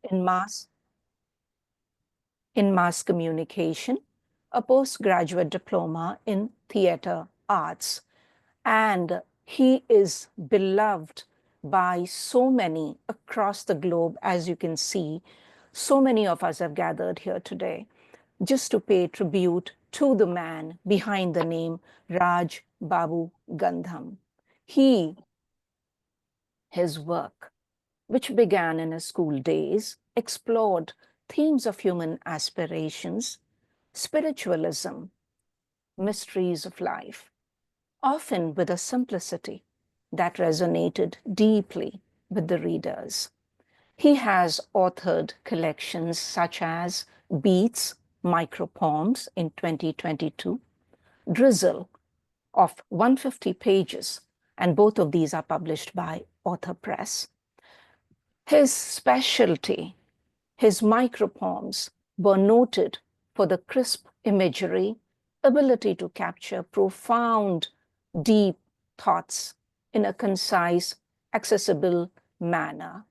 in mass communication, a postgraduate diploma in theater arts. And he is beloved by so many across the globe, as you can see. So many of us have gathered here today just to pay tribute to the man behind the name Raj Babu Gandham. His work, which began in his school days, explored themes of human aspirations, spiritualism, mysteries of life, often with a simplicity that resonated deeply with the readers. He has authored collections such as Beats, Micropoems in 2022, Drizzle of 150 pages, and both of these are published by Author Press. His specialty, his micropoems, were noted for the crisp imagery, ability to capture profound, deep thoughts in a concise, accessible manner.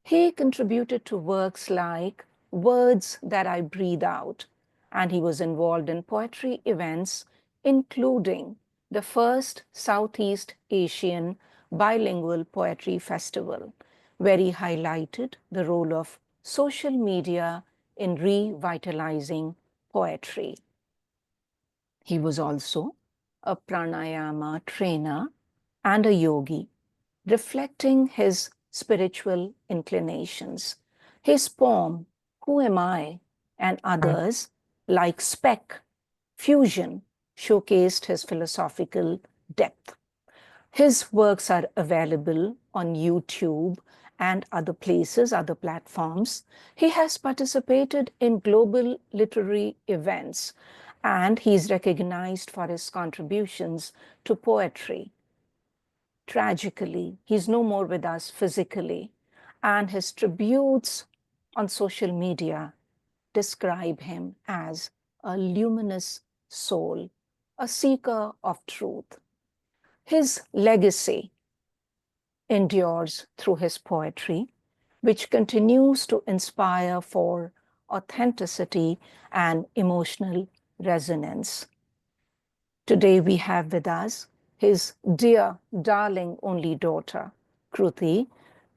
He contributed to works like Words That I Breathe Out, and he was involved in poetry events, including the first Southeast Asian Bilingual Poetry Festival, where he highlighted the role of social media in revitalizing poetry. He was also a pranayama trainer and a yogi, reflecting his spiritual inclinations. His poem, Who Am I? And others, like Speck, Fusion, showcased his philosophical depth. His works are available on YouTube and other places, other platforms. He has participated in global literary events, and he's recognized for his contributions to poetry. Tragically, he's no more with us physically, and his tributes on social media describe him as a luminous soul, a seeker of truth. His legacy endures through his poetry, which continues to inspire for authenticity and emotional resonance. Today we have with us his dear, darling only daughter, Kruti.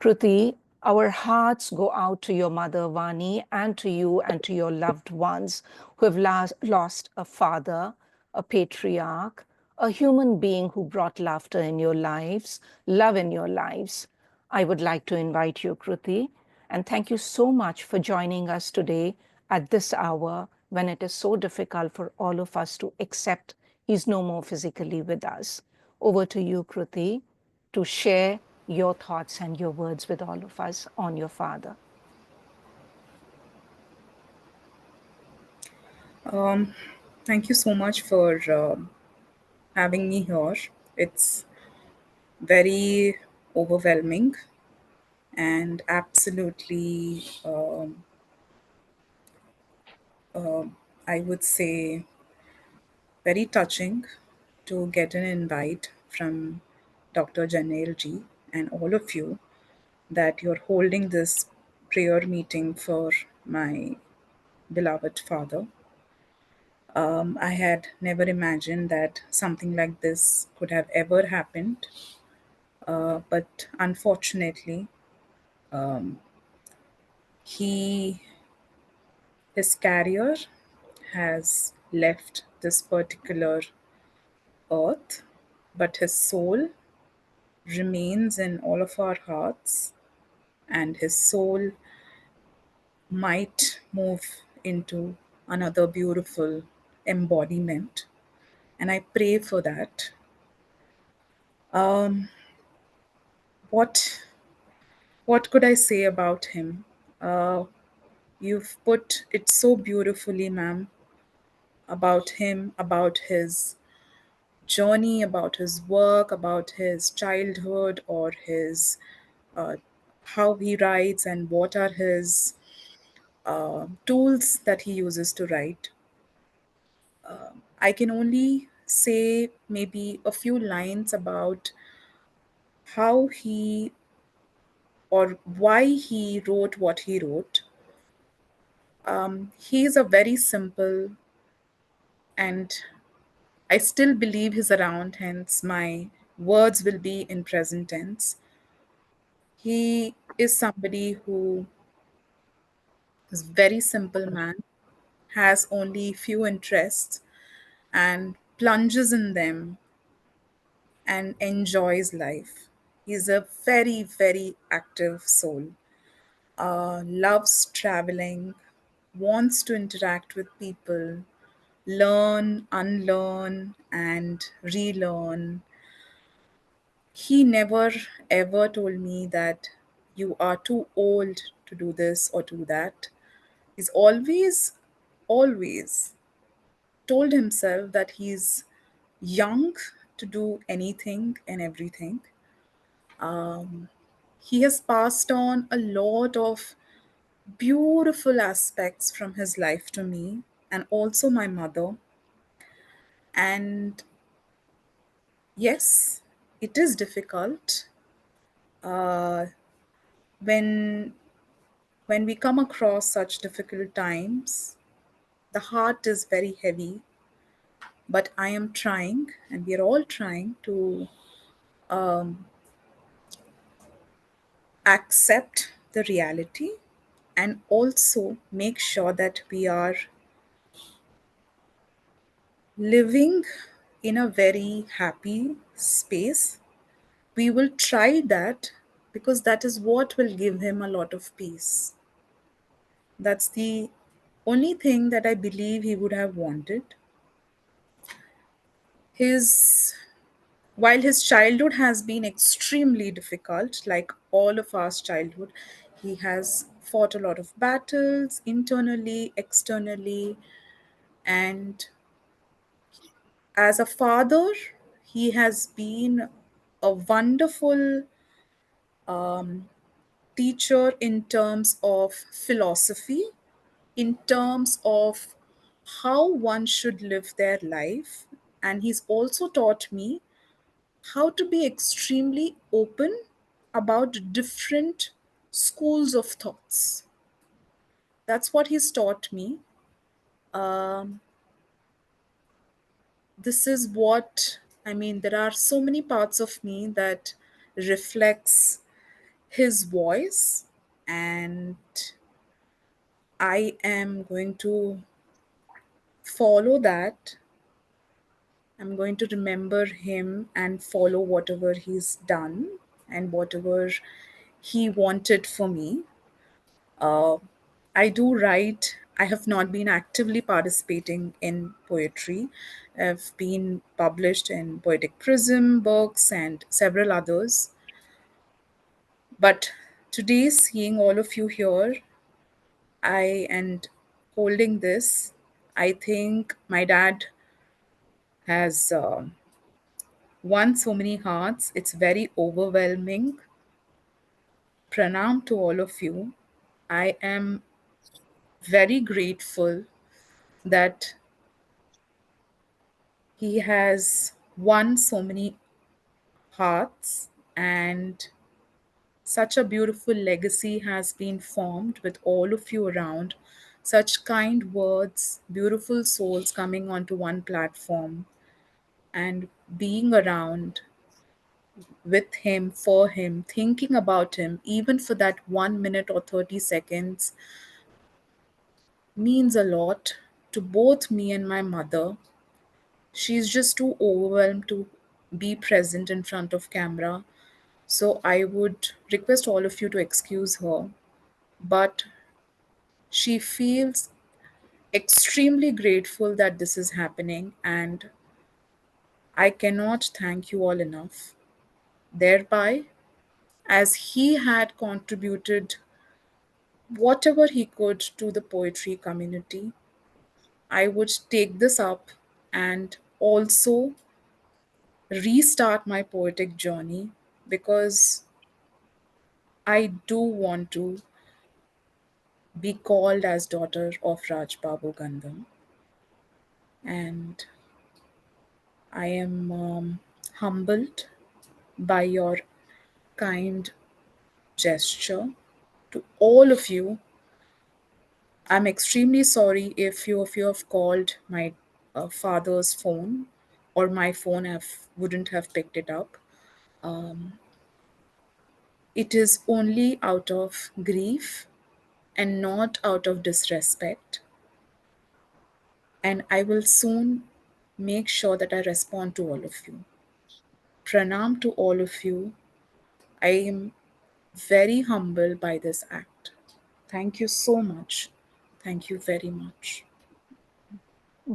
Kruti, our hearts go out to your mother, Vani, and to you and to your loved ones who have lost a father, a patriarch, a human being who brought laughter in your lives, love in your lives. I would like to invite you, Kruti, and thank you so much for joining us today at this hour when it is so difficult for all of us to accept he's no more physically with us. Over to you, Kruti, to share your thoughts and your words with all of us on your father. Thank you so much for having me here. It's very overwhelming and absolutely, I would say, very touching to get an invite from Dr. Janelle G and all of you that you're holding this prayer meeting for my beloved father. I had never imagined that something like this could have ever happened, but unfortunately, he his career has left this particular earth, but his soul remains in all of our hearts, and his soul might move into another beautiful embodiment. And I pray for that. Um, what what could I say about him? Uh, you've put it so beautifully, ma'am, about him, about his journey, about his work, about his childhood, or his uh, how he writes and what are his tools that he uses to write. I can only say maybe a few lines about how he or why he wrote what he wrote. He is a very simple, and I still believe he's around, hence my words will be in present tense. He is somebody who is very simple man, has only few interests and plunges in them and enjoys life. He's a very, very active soul. Loves traveling, wants to interact with people, learn, unlearn, and relearn. He never ever told me that you are too old to do this or do that. He's always told himself that he's young to do anything and everything. He has passed on a lot of beautiful aspects from his life to me and also my mother. And yes, it is difficult uh, when we come across such difficult times. The heart is very heavy, but I am trying, and we are all trying to accept the reality and also make sure that we are living in a very happy space. We will try that because that is what will give him a lot of peace. That's the only thing that I believe he would have wanted. His While his childhood has been extremely difficult, like all of our childhood, he has fought a lot of battles internally, externally, and as a father, he has been a wonderful teacher in terms of philosophy, in terms of how one should live their life. And he's also taught me how to be extremely open about different schools of thoughts. That's what he's taught me. Um, this is what I mean. There are so many parts of me that reflects his voice, and I am going to follow that. I'm going to remember him and follow whatever he's done and whatever he wanted for me. Uh, I do write. I have not been actively participating in poetry. I've been published in Poetic Prism books and several others. But today, seeing all of you here, I and holding this, I think my dad has won so many hearts. It's very overwhelming. Pranam to all of you. I am very grateful that he has won so many hearts, and such a beautiful legacy has been formed with all of you around. Such kind words, beautiful souls coming onto one platform and being around with him, for him, thinking about him, even for that 1 minute or 30 seconds, means a lot to both me and my mother. She's just too overwhelmed to be present in front of camera. So I would request all of you to excuse her. But she feels extremely grateful that this is happening, and I cannot thank you all enough. Thereby, as he had contributed whatever he could to the poetry community, I would take this up and also restart my poetic journey, because I do want to be called as daughter of Raj Babu Gandham. And I am humbled by your kind gesture to all of you. I'm extremely sorry if few of you have called my father's phone or my phone wouldn't have picked it up. Um, it is only out of grief and not out of disrespect. And I will soon make sure that I respond to all of you. Pranam to all of you. I am very humbled by this act. Thank you so much. Thank you very much.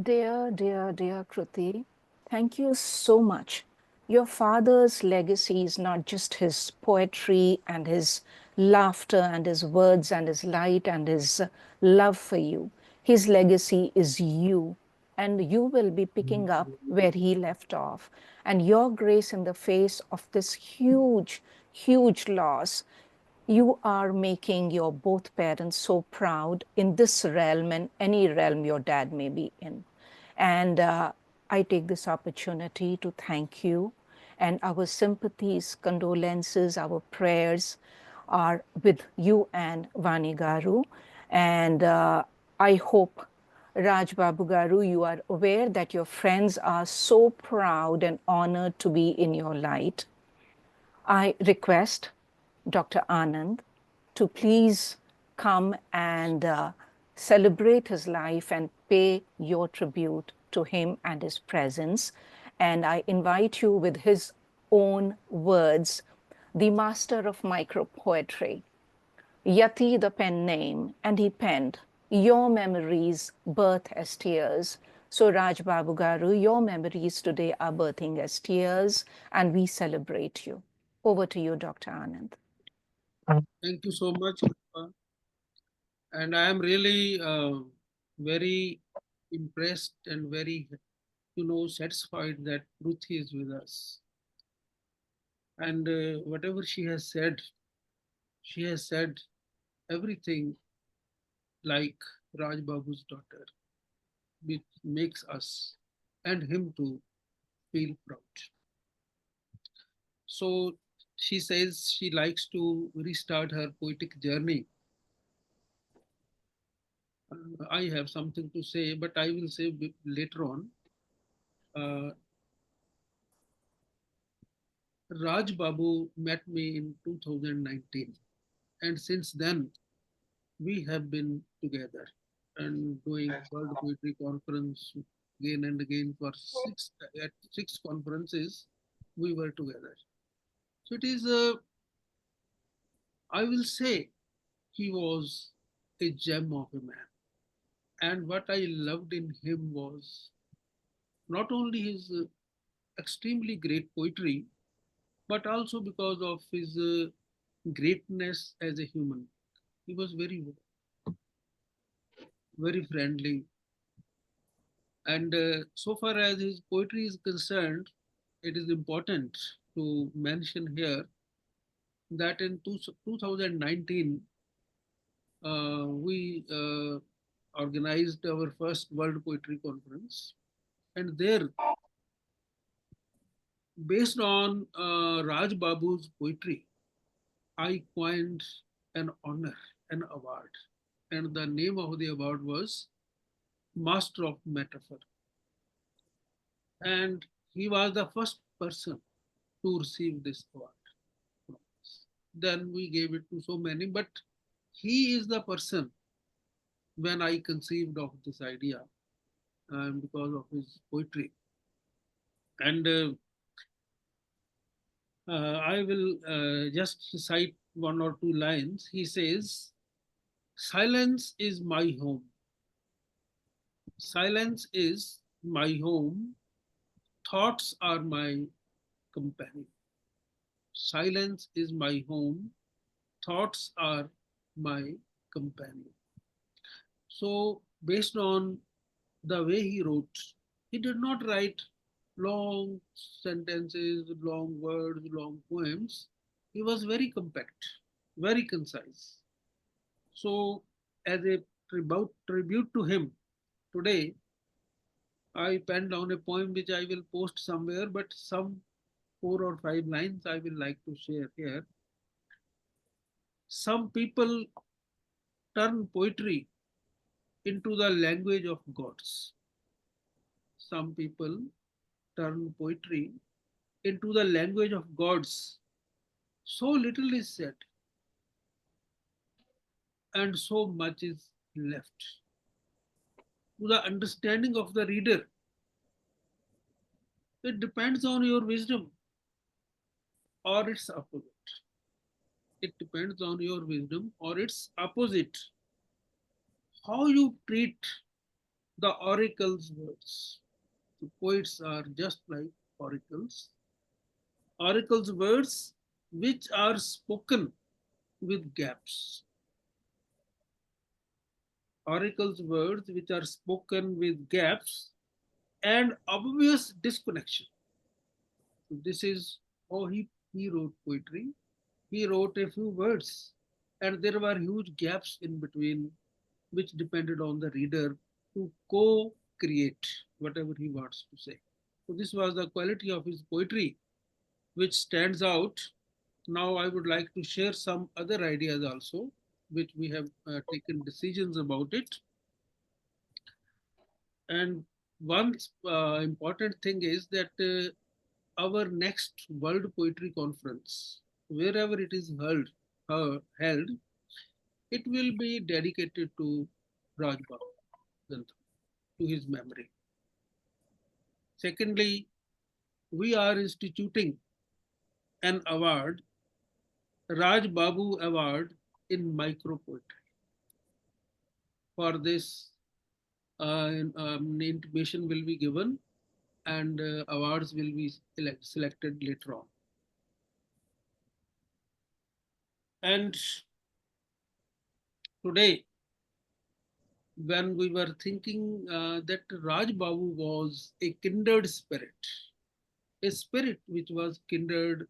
Dear, dear, dear Kruti, thank you so much. Your father's legacy is not just his poetry and his laughter and his words and his light and his love for you. His legacy is you, and you will be picking up where he left off. And your grace in the face of this huge, huge loss, you are making your both parents so proud in this realm and any realm your dad may be in. And I take this opportunity to thank you. And our sympathies, condolences, our prayers are with you and Vani Garu. And I hope, Raj Babu Garu, you are aware that your friends are so proud and honored to be in your light. I request Dr. Anand to please come and celebrate his life and pay your tribute to him and his presence. And I invite you with his own words, the master of micropoetry, Yati the pen name, and he penned your memories birth as tears. So Raj Babu Garu, your memories today are birthing as tears, and we celebrate you. Over to you, Dr. Anand. Thank you so much, Rupa. And I am really very impressed and very, satisfied that Ruth is with us. And whatever she has said everything like Raj Babu's daughter, which makes us and him too feel proud. So she says she likes to restart her poetic journey. I have something to say, but I will say later on. Uh, Raj Babu met me in 2019, and since then we have been together and doing World Poetry Conference again and again for six conferences. We were together. So it is I will say he was a gem of a man, and what I loved in him was not only his extremely great poetry, but also because of his greatness as a human. He was very friendly. And so far as his poetry is concerned, it is important to mention here that in 2019, we organized our first World Poetry Conference. And there, based on Raj Babu's poetry, I coined an honor, an award. And the name of the award was Master of Metaphor. And he was the first person to receive this award from us. Then we gave it to so many, but he is the person when I conceived of this idea because of his poetry. And I will just cite one or two lines. He says, "Silence is my home. Silence is my home. Thoughts are my companion. Silence is my home. Thoughts are my companion." So, based on the way he wrote, he did not write long sentences, long words, long poems. He was very compact, very concise. So, as a tribute to him, today I penned down a poem which I will post somewhere, but some 4 or 5 lines I will like to share here. Some people turn poetry into the language of gods. Some people turn poetry into the language of gods. So little is said, and so much is left to the understanding of the reader. It depends on your wisdom or its opposite. It depends on your wisdom or its opposite. How you treat the oracle's words. The poets are just like oracles. Oracle's words which are spoken with gaps. Oracle's words which are spoken with gaps and obvious disconnection. So this is how he wrote poetry. He wrote a few words, and there were huge gaps in between, which depended on the reader to co create whatever he wants to say. So, this was the quality of his poetry, which stands out. Now, I would like to share some other ideas also, which we have taken decisions about it. And one important thing is that our next World Poetry Conference, wherever it is held, it will be dedicated to Raj Babu, Gandham, to his memory. Secondly, we are instituting an award, Raj Babu Award in micro poetry. For this, intimation will be given and awards will be selected later on. And today, when we were thinking that Raj Babu was a kindred spirit, a spirit which was kindred,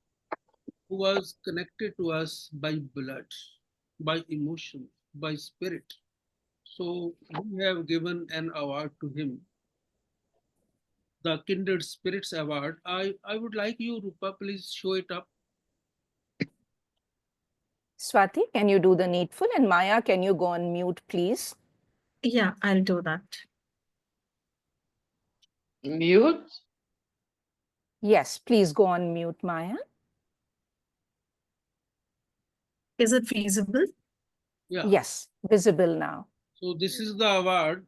who was connected to us by blood, by emotion, by spirit. So we have given an award to him, the Kindred Spirits Award. I would like you, Rupa, please show it up. Swati, can you do the needful? And Maya, can you go on mute, please? Yeah, I'll do that. Mute? Yes, please go on mute, Maya. Is it feasible? Yeah. Yes, visible now. So this is the award,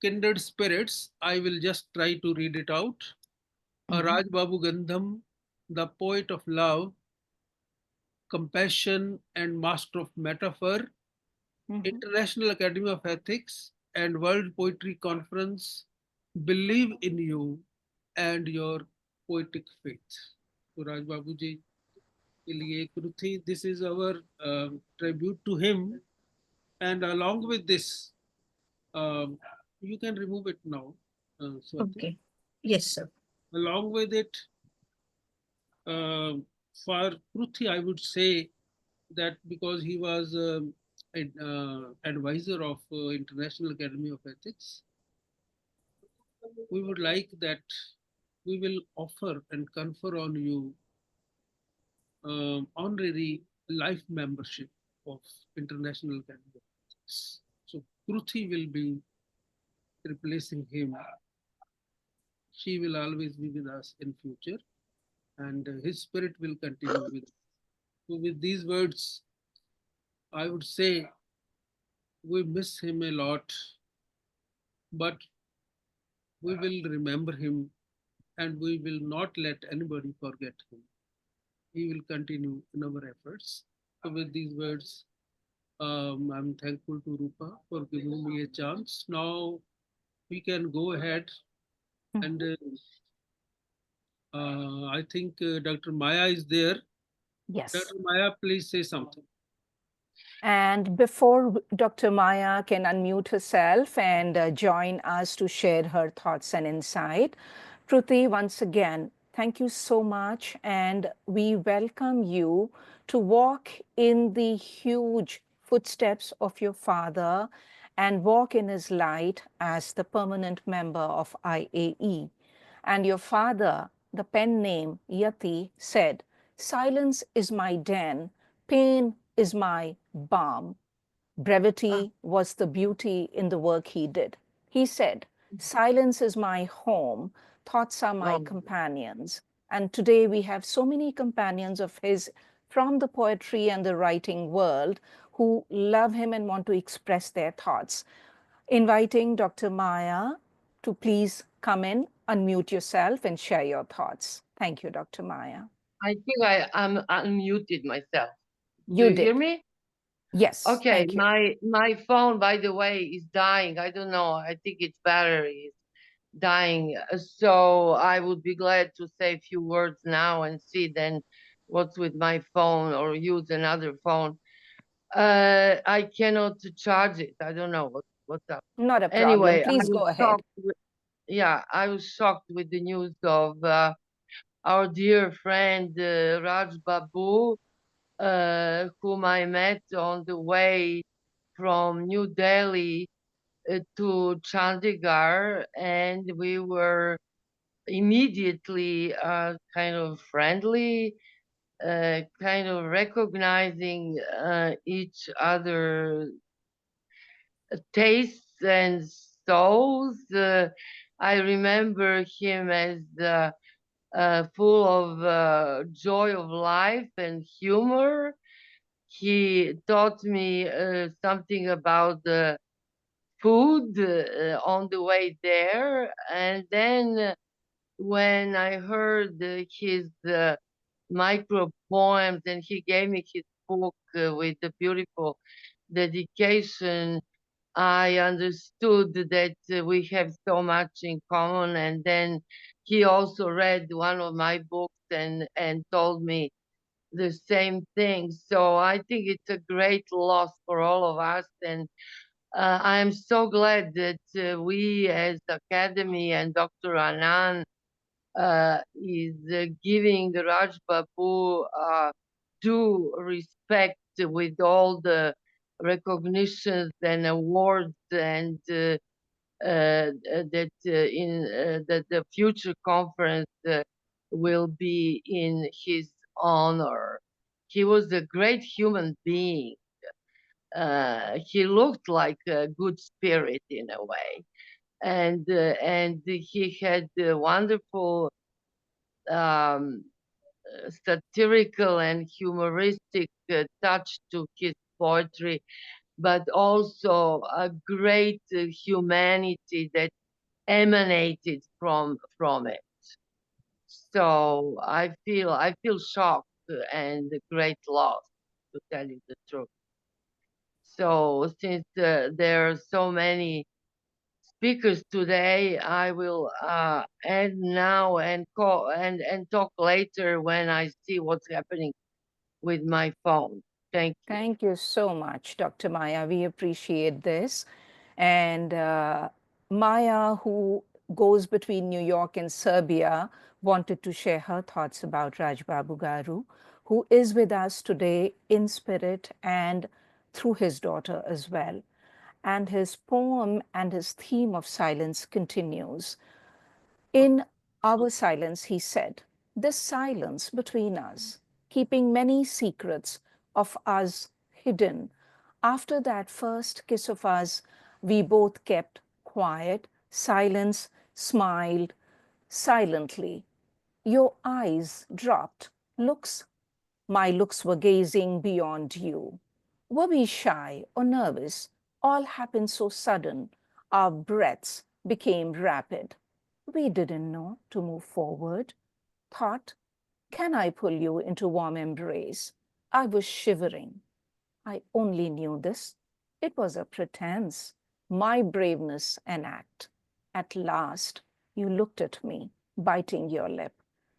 Kindred Spirits. I will just try to read it out. Raj Babu Gandham, the poet of love, compassion, and master of metaphor, International Academy of Ethics and World Poetry Conference believe in you and your poetic faith. So Raj Babu ji ke liye Kruti, this is our tribute to him. And along with this, you can remove it now, Swati. Okay. Yes, sir. Along with it, for Pruthi, I would say that because he was an advisor of International Academy of Ethics, we would like that we will offer and confer on you honorary life membership of International Academy of Ethics. So Pruthi will be replacing him. She will always be with us in future, and his spirit will continue with. So with these words, I would say we miss him a lot, but we will remember him and we will not let anybody forget him. He will continue in our efforts. So with these words, I'm thankful to Rupa for giving me a chance. Now we can go ahead and I think Dr. Maya is there. Yes. Dr. Maya, please say something. And before Dr. Maya can unmute herself and join us to share her thoughts and insight, Pruthi, once again, thank you so much. And we welcome you to walk in the huge footsteps of your father and walk in his light as the permanent member of IAE. And your father, the pen name Yati, said, "Silence is my den, pain is my balm. Brevity was the beauty in the work he did. He said, "Silence is my home, thoughts are my companions." And today we have so many companions of his from the poetry and the writing world who love him and want to express their thoughts. Inviting Dr. Maya to please come in, unmute yourself and share your thoughts. Thank you, Dr. Maya. I think I'm unmuted myself. You Do you did. hear me? Yes. Okay, Thank you. my phone, by the way, is dying. I don't know. I think its battery is dying. So I would be glad to say a few words now and see then what's with my phone or use another phone. I cannot charge it. I don't know what's up. Not a problem. Anyway, Please go ahead. I was shocked with the news of our dear friend Raj Babu, whom I met on the way from New Delhi to Chandigarh, and we were immediately kind of friendly, kind of recognizing each other tastes and souls. I remember him as full of joy of life and humor. He taught me something about the food on the way there. And then when I heard his micro poems and he gave me his book with the beautiful dedication, I understood that we have so much in common. And then he also read one of my books and told me the same thing. So I think it's a great loss for all of us. And I am so glad that we as Academy and Dr. Anand is giving Raj Babu due respect with all the recognitions and awards and that that the future conference will be in his honor. He was a great human being. He looked like a good spirit in a way, and he had a wonderful um, satirical and humoristic touch to his poetry, but also a great humanity that emanated from it. So I feel shocked and great loss, to tell you the truth. So since there are so many speakers today, I will end now and call and talk later when I see what's happening with my phone. Thank you. Thank you so much, Dr. Maya. We appreciate this. And Maya, who goes between New York and Serbia, wanted to share her thoughts about Raj Babu Garu, who is with us today in spirit and through his daughter as well. And his poem and his theme of silence continues. In our silence, he said, this silence between us, keeping many secrets of us hidden. After that first kiss of us, we both kept quiet, silence, smiled silently. Your eyes dropped, my looks were gazing beyond you. Were we shy or nervous? All happened so sudden. Our breaths became rapid. We didn't know to move forward. Thought, can I pull you into warm embrace? I was shivering. I only knew this. It was a pretense, my braveness an act. At last, you looked at me, biting your lip,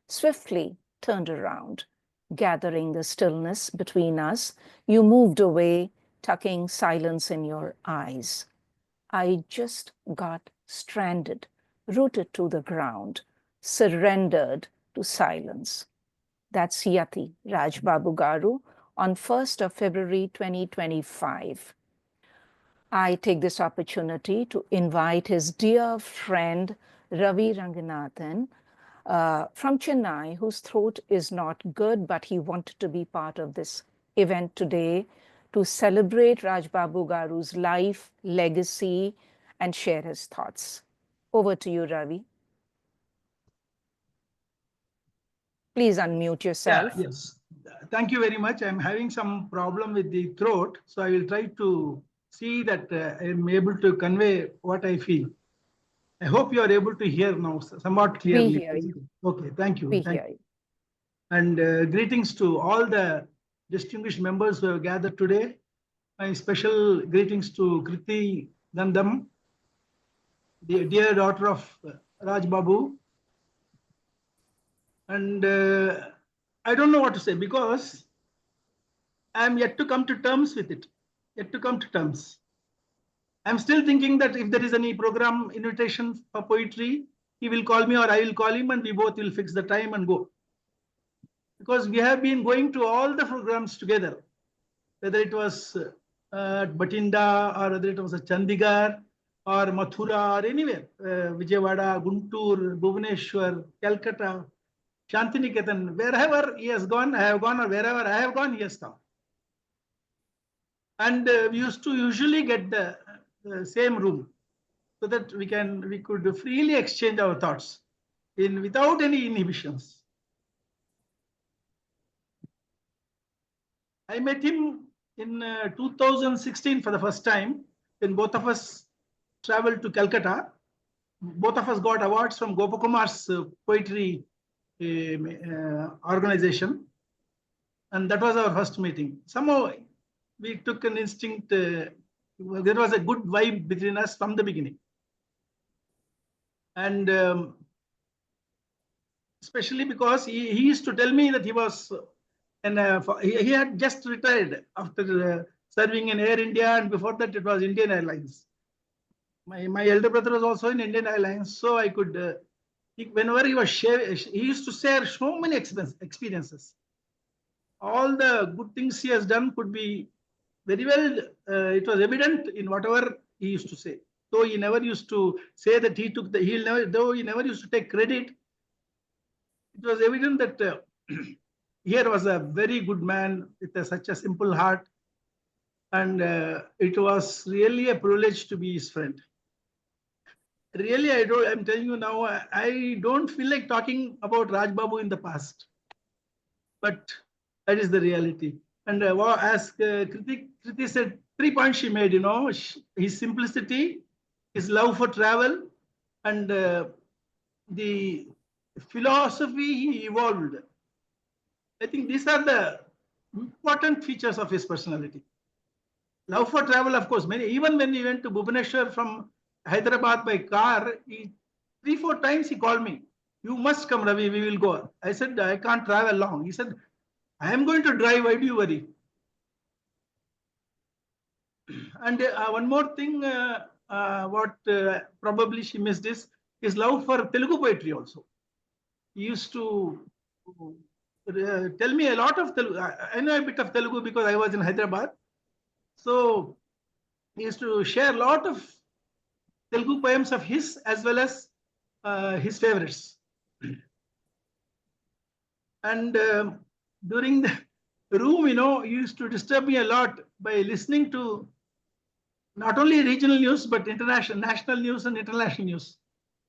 swiftly turned around. Gathering the stillness between us, you moved away, tucking silence in your eyes. I just got stranded, rooted to the ground, surrendered to silence. That's Yati Raj Babu Garu on 1st of February 2025. I take this opportunity to invite his dear friend Ravi Ranganathan from Chennai, whose throat is not good, but he wanted to be part of this event today to celebrate Raj Babu Garu's life, legacy, and share his thoughts. Over to you, Ravi. Please unmute yourself. Yeah, yes. Thank you very much. I'm having some problem with the throat, so I will try to see that I'm able to convey what I feel. I hope you are able to hear now somewhat clearly. We hear you. Okay, thank you. We hear you. And greetings to all the distinguished members who have gathered today. My special greetings to Kriti Gandham, the dear daughter of Raj Babu. And I don't know what to say because I am yet to come to terms with it. Yet to come to terms. I'm still thinking that if there is any program invitation for poetry, he will call me or I will call him and we both will fix the time and go. Because we have been going to all the programs together, whether it was at Batinda or whether it was at Chandigarh or Mathura or anywhere, Vijayawada, Guntur, Bhubaneswar, Calcutta, Shantiniketan, wherever he has gone, I have gone, or wherever I have gone, he has come. And we used to usually get the same room so that we could freely exchange our thoughts without any inhibitions. I met him in 2016 for the first time when both of us traveled to Calcutta. Both of us got awards from Gopakumar's poetry organization, and that was our first meeting. Somehow we took an instinct, there was a good vibe between us from the beginning. And especially because he used to tell me that he was, and he had just retired after serving in Air India, and before that it was Indian Airlines. My elder brother was also in Indian Airlines, so I could, whenever he was sharing, he used to share so many experiences. All the good things he has done could be very well, it was evident in whatever he used to say. Though he never used to say that he took though he never used to take credit, it was evident that here was a very good man with such a simple heart. And it was really a privilege to be his friend. Really, I'm telling you now, I don't feel like talking about Raj Babu in the past. But that is the reality. And as Kriti said, 3 points she made, his simplicity, his love for travel, and the philosophy he evolved. I think these are the important features of his personality. Love for travel, of course. Even when we went to Bhubaneswar from Hyderabad by car, 3-4 times he called me. You must come, Ravi, we will go. I said, I can't travel long. He said, I am going to drive, why do you worry? And one more thing, what probably she missed is his love for Telugu poetry also. He used to tell me a lot of Telugu. I know a bit of Telugu because I was in Hyderabad. So he used to share a lot of Telugu poems of his as well as his favorites. And during the room, he used to disturb me a lot by listening to not only regional news, but national news and international news.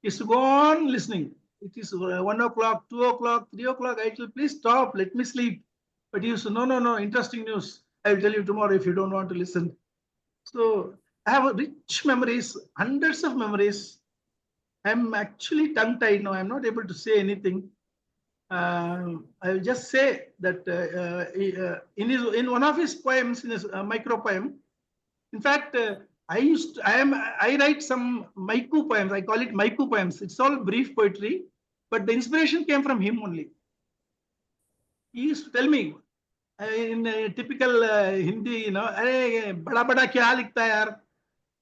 He used to go on listening. It is 1 o'clock, 2 o'clock, 3 o'clock. I tell, please stop, let me sleep. But he used to, no, interesting news. I will tell you tomorrow if you don't want to listen. So I have rich memories, hundreds of memories. I'm actually tongue-tied now. I'm not able to say anything. I will just say that in one of his poems, in his micro poem, in fact, I write some Maiku poems. I call it Maiku poems. It's all brief poetry, but the inspiration came from him only. He used to tell me in typical Hindi, "Arey, bada bada kya likhta hai yaar?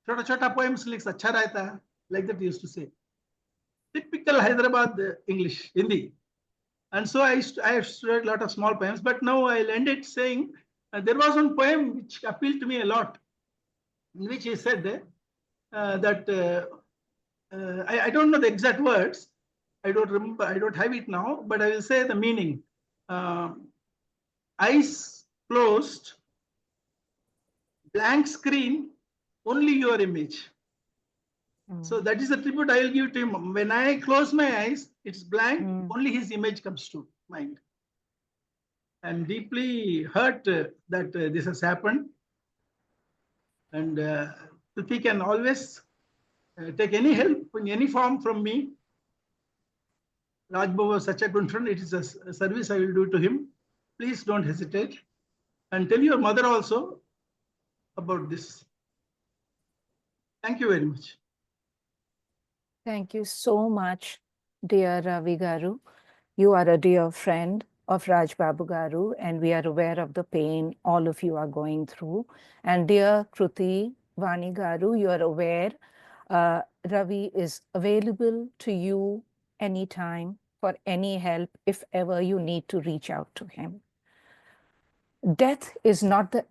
Chota chota poems likhs acha rehta hai." Like that he used to say. Typical Hyderabad English, Hindi. And so I have read a lot of small poems, but now I'll end it saying there was one poem which appealed to me a lot, in which he said that I don't know the exact words. I don't remember. I don't have it now, but I will say the meaning. Eyes closed, blank screen, only your image. So that is the tribute I will give to him. When I close my eyes, it's blank, only his image comes to mind. I'm deeply hurt that this has happened. And if he can always take any help in any form from me, Raj Babu was such a good friend. It is a service I will do to him. Please don't hesitate. And tell your mother also about this. Thank you very much. Thank you so much, dear Ravi Garu. You are a dear friend of Raj Babu Garu, and we are aware of the pain all of you are going through. And dear Kruti Vani Garu, you are aware Ravi is available to you anytime for any help if ever you need to reach out to him. Death is not the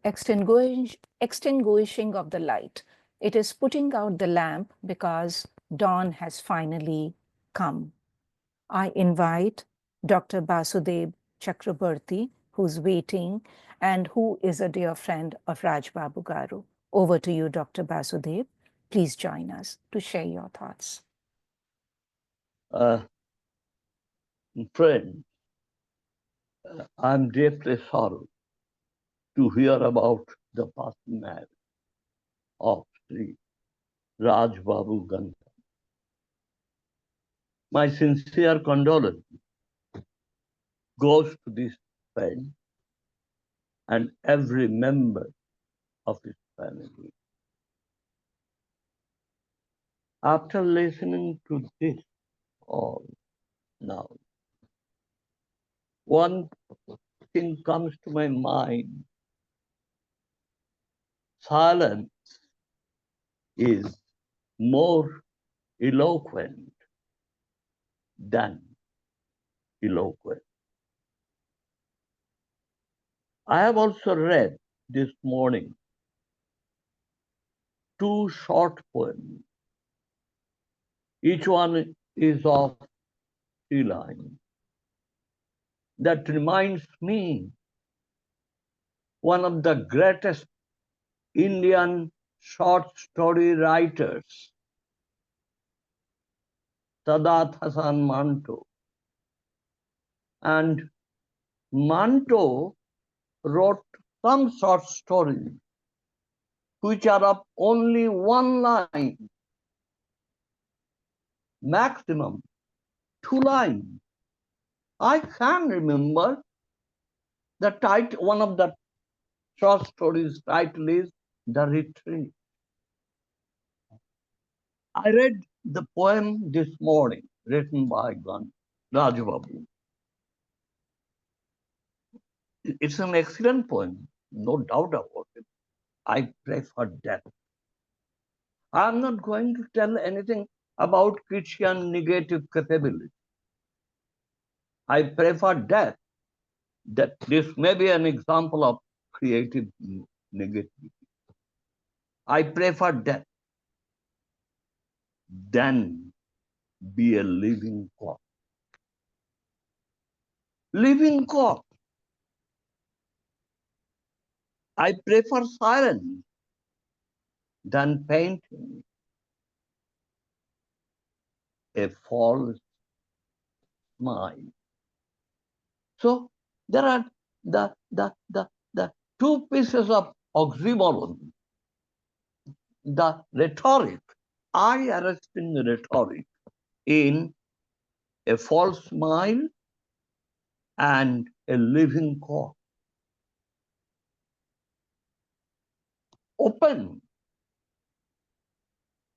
extinguishing of the light. It is putting out the lamp because dawn has finally come. I invite Dr. Basudev Chakraborty, who's waiting and who is a dear friend of Raj Babu Garu. Over to you, Dr. Basudev. Please join us to share your thoughts. Friend, I'm deeply sorry to hear about the passing of Sri Raj Babu Gandham. My sincere condolence goes to this friend and every member of his family. After listening to this all now, one thing comes to my mind. Silence is more eloquent than eloquent. I have also read this morning 2 short poems. Each one is of 3 lines. That reminds me one of the greatest Indian short story writers, Sadat Hasan Manto. And Manto wrote some short stories which are of only 1 line, maximum 2 lines. I can remember the title, one of the short stories title is The Retreat. I read the poem this morning, written by Raj Babu. It's an excellent poem, no doubt about it. I pray for death. I'm not going to tell anything about Christian negative capability. I pray for death, that this may be an example of creative negativity. I pray for death, then be a living corpse. Living corpse. I pray for silence, then painting a false smile. So there are the 2 pieces of oxymoron. The rhetoric, eye arresting rhetoric in a false smile and a living corpse. Open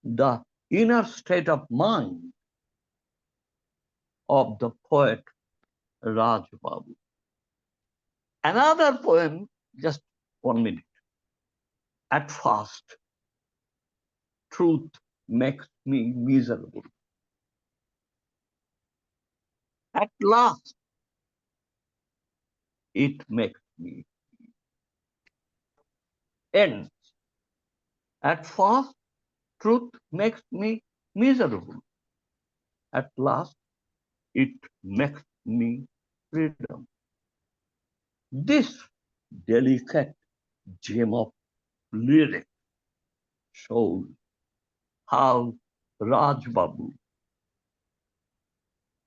the inner state of mind of the poet Raj Babu. Another poem, just 1 minute. At first, truth makes me miserable. At last, it makes me end. At first, truth makes me miserable. At last, it makes me freedom. This delicate gem of lyric shows how Raj Babu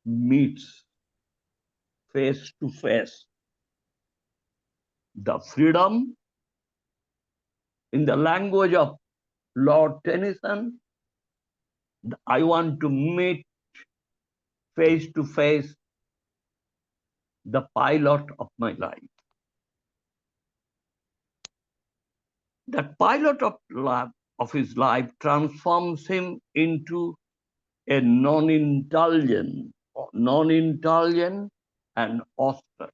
meets face to face the freedom. In the language of Lord Tennyson, I want to meet face to face the pilot of my life. That pilot of his life transforms him into a non-intelligent and austere.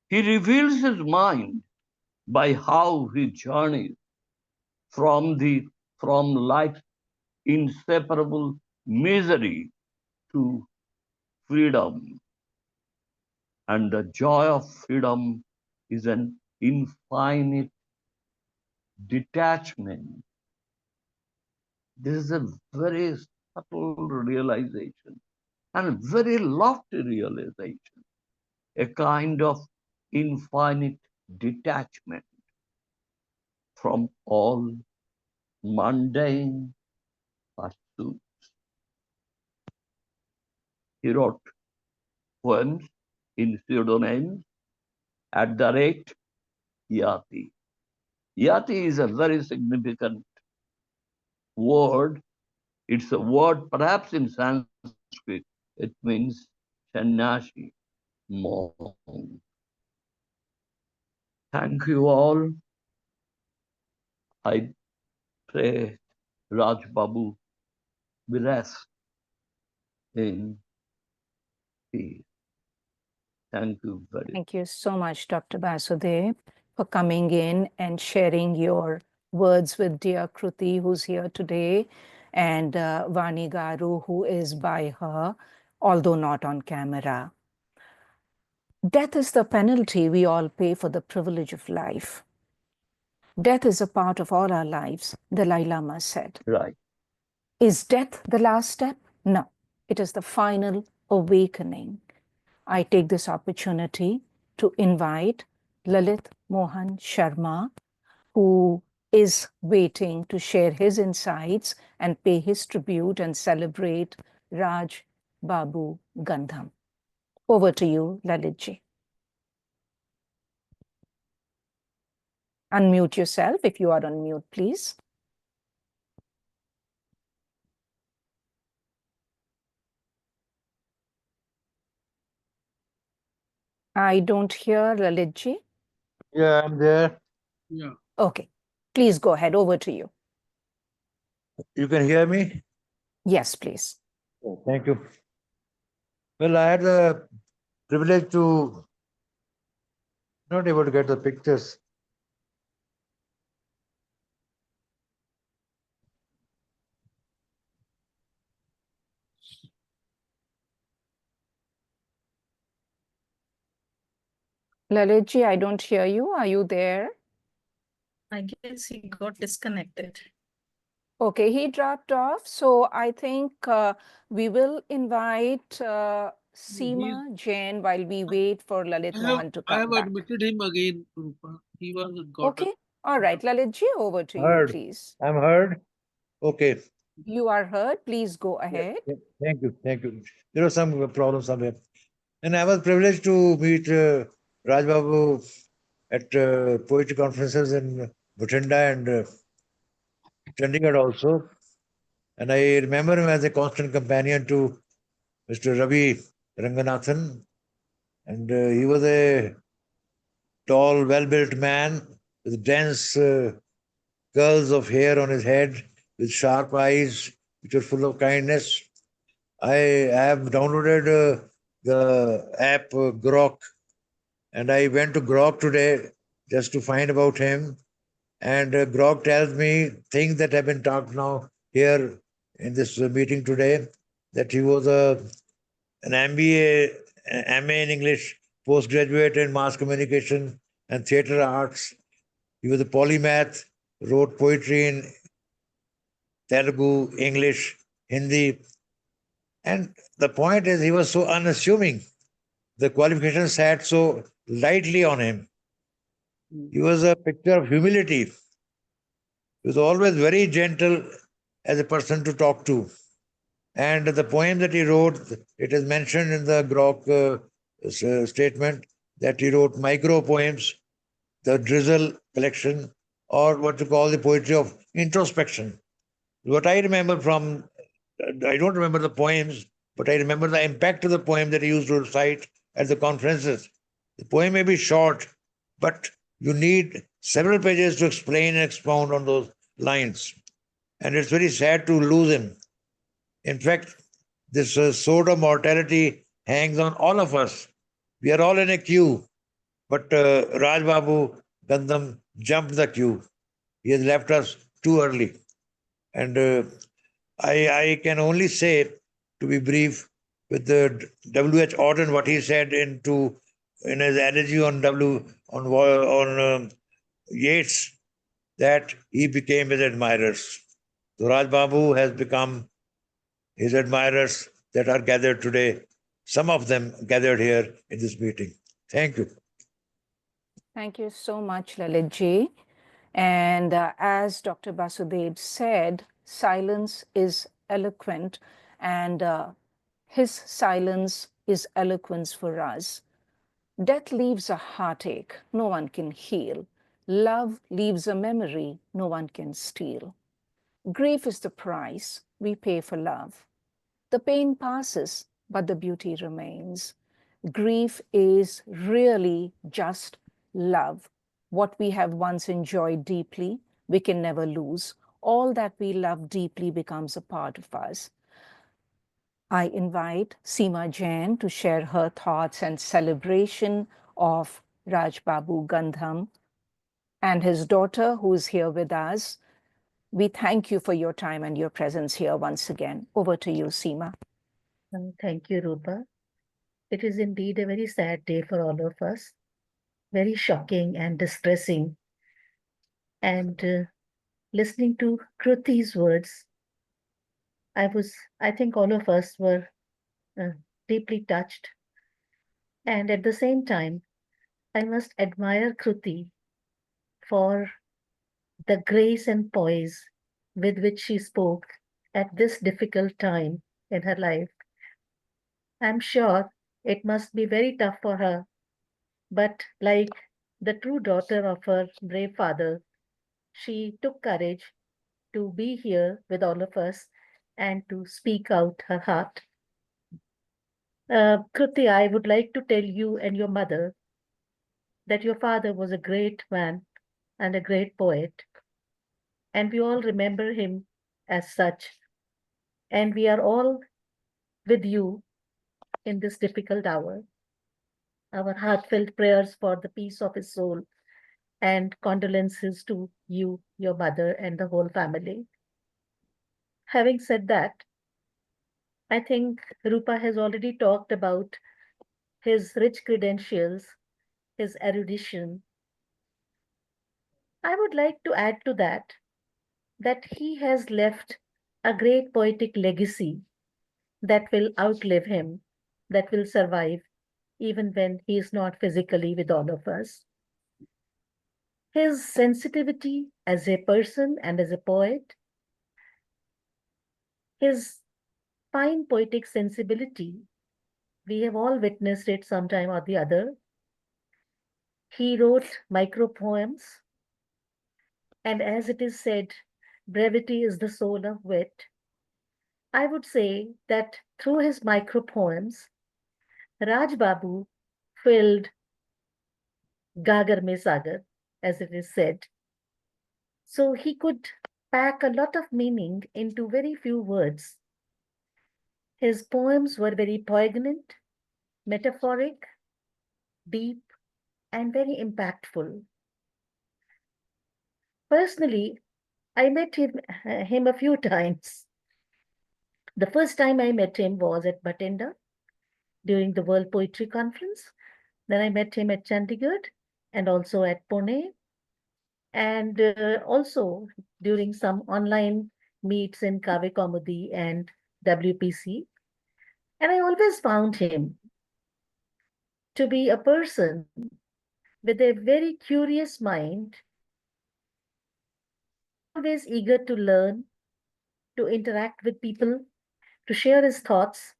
He reveals his mind by how he journeys from life's inseparable misery to freedom. And the joy of freedom is an infinite detachment. This is a very subtle realization and very lofty realization, a kind of infinite detachment from all mundane pursuits. He wrote poems in pseudonyms @Yati. Yati is a very significant word. It's a word perhaps in Sanskrit. It means sannyasi, monk. Thank you all. I pray Raj Babu will rest in peace. Thank you very much. Thank you so much, Dr. Basudev, for coming in and sharing your words with dear Kruti, who's here today, and Vani Garu, who is by her, although not on camera. Death is the penalty we all pay for the privilege of life. Death is a part of all our lives, the Dalai Lama said. Right. Is death the last step? No, it is the final awakening. I take this opportunity to invite Lalit Mohan Sharma, who is waiting to share his insights and pay his tribute and celebrate Raj Babu Gandham. Over to you, Lalitji. Unmute yourself if you are on mute, please. I don't hear Lalitji. Yeah, I'm there. Yeah. Okay, please go ahead. Over to you. You can hear me? Yes, please. Oh, thank you. Well, I had the privilege to not able to get the pictures. Lalitji, I don't hear you. Are you there? I guess he got disconnected. Okay, he dropped off. So I think we will invite Seema Jain while we wait for Lalit Mohan to I have come back. admitted him again, Rupa. He was got Okay, all right. Lalitji, over to you, Heard. please. I'm heard. Okay. You are heard. Please go ahead. Yeah, thank you. Thank you. There was some problem somewhere. And I was privileged to meet Raj Babu at poetry conferences in Bhatinda and Chandigarh also. And I remember him as a constant companion to Mr. Ravi Ranganathan. And he was a tall, well-built man with dense curls of hair on his head, with sharp eyes, which were full of kindness. I have downloaded the app Grok, and I went to Grok today just to find about him. And Grok tells me things that have been talked now here in this meeting today, that he was an MBA, MA in English, postgraduate in mass communication and theater arts. He was a polymath, wrote poetry in Telugu, English, Hindi. And the point is, he was so unassuming. The qualifications sat so lightly on him. He was a picture of humility. He was always very gentle as a person to talk to. And the poem that he wrote, it is mentioned in the Grok statement that he wrote micro poems, the drizzle collection, or what you call the poetry of introspection. What I remember from, I don't remember the poems, but I remember the impact of the poem that he used to recite at the conferences. The poem may be short, but you need several pages to explain and expound on those lines. And it's very sad to lose him. In fact, this sword of mortality hangs on all of us. We are all in a queue, but Raj Babu Gandham jumped the queue. He has left us too early. And I can only say, to be brief, with the W.H. Auden, what he said in his elegy on Yeats, that he became his admirers. So Raj Babu has become his admirers that are gathered today, some of them gathered here in this meeting. Thank you. Thank you so much, Lalit ji. And as Dr. Basudev said, silence is eloquent, and his silence is eloquence for us. Death leaves a heartache no one can heal. Love leaves a memory no one can steal. Grief is the price we pay for love. The pain passes, but the beauty remains. Grief is really just love. What we have once enjoyed deeply, we can never lose. All that we love deeply becomes a part of us. I invite Seema Jain to share her thoughts and celebration of Raj Babu Gandham and his daughter, who is here with us. We thank you for your time and your presence here once again. Over to you, Seema. Thank you, Rupa. It is indeed a very sad day for all of us, very shocking and distressing. And listening to Kruti's words, I think all of us were deeply touched. And at the same time, I must admire Kruti for the grace and poise with which she spoke at this difficult time in her life. I'm sure it must be very tough for her, but like the true daughter of her brave father, she took courage to be here with all of us and to speak out her heart. Kruti, I would like to tell you and your mother that your father was a great man and a great poet, and we all remember him as such. And we are all with you in this difficult hour. Our heartfelt prayers for the peace of his soul and condolences to you, your mother, and the whole family. Having said that, I think Rupa has already talked about his rich credentials, his erudition. I would like to add to that he has left a great poetic legacy that will outlive him, that will survive even when he is not physically with all of us. His sensitivity as a person and as a poet, his fine poetic sensibility, we have all witnessed it sometime or the other. He wrote micro poems, and as it is said, brevity is the soul of wit. I would say that through his micro poems, Raj Babu filled Gagar mein Sagar, as it is said. So he could pack a lot of meaning into very few words. His poems were very poignant, metaphoric, deep, and very impactful. Personally, I met him a few times. The first time I met him was at Batenda during the World Poetry Conference. Then I met him at Chandigarh and also at Pune, and also during some online meets in Kavya Komudi and WPC. And I always found him to be a person with a very curious mind, always eager to learn, to interact with people, to share his thoughts,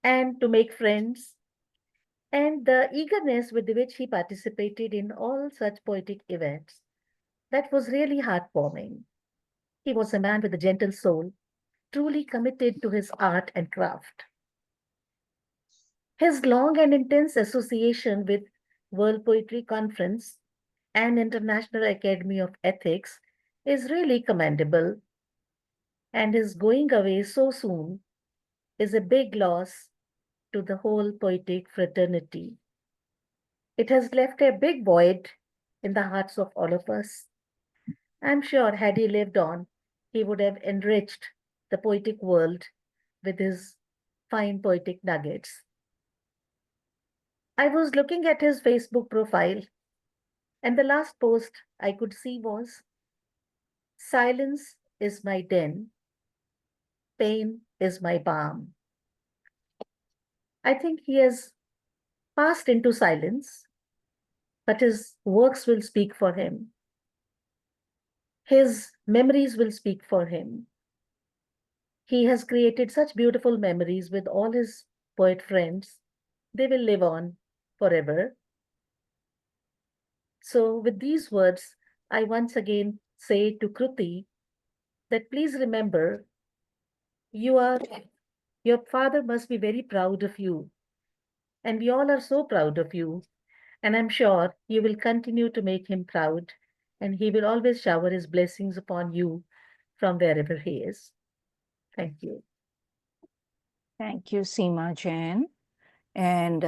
and to make friends, and the eagerness with which he participated in all such poetic events. That was really heartwarming. He was a man with a gentle soul, truly committed to his art and craft. His long and intense association with World Poetry Conference and International Academy of Ethics is really commendable, and his going away so soon is a big loss to the whole poetic fraternity. It has left a big void in the hearts of all of us. I'm sure had he lived on, he would have enriched the poetic world with his fine poetic nuggets. I was looking at his Facebook profile, and the last post I could see was, "Silence is my den, pain is my balm." I think he has passed into silence, but his works will speak for him. His memories will speak for him. He has created such beautiful memories with all his poet friends. They will live on forever. So, with these words, I once again say to Kruti that please remember, your father must be very proud of you. And we all are so proud of you. And I'm sure you will continue to make him proud. And he will always shower his blessings upon you from wherever he is. Thank you. Thank you, Seema Jain. And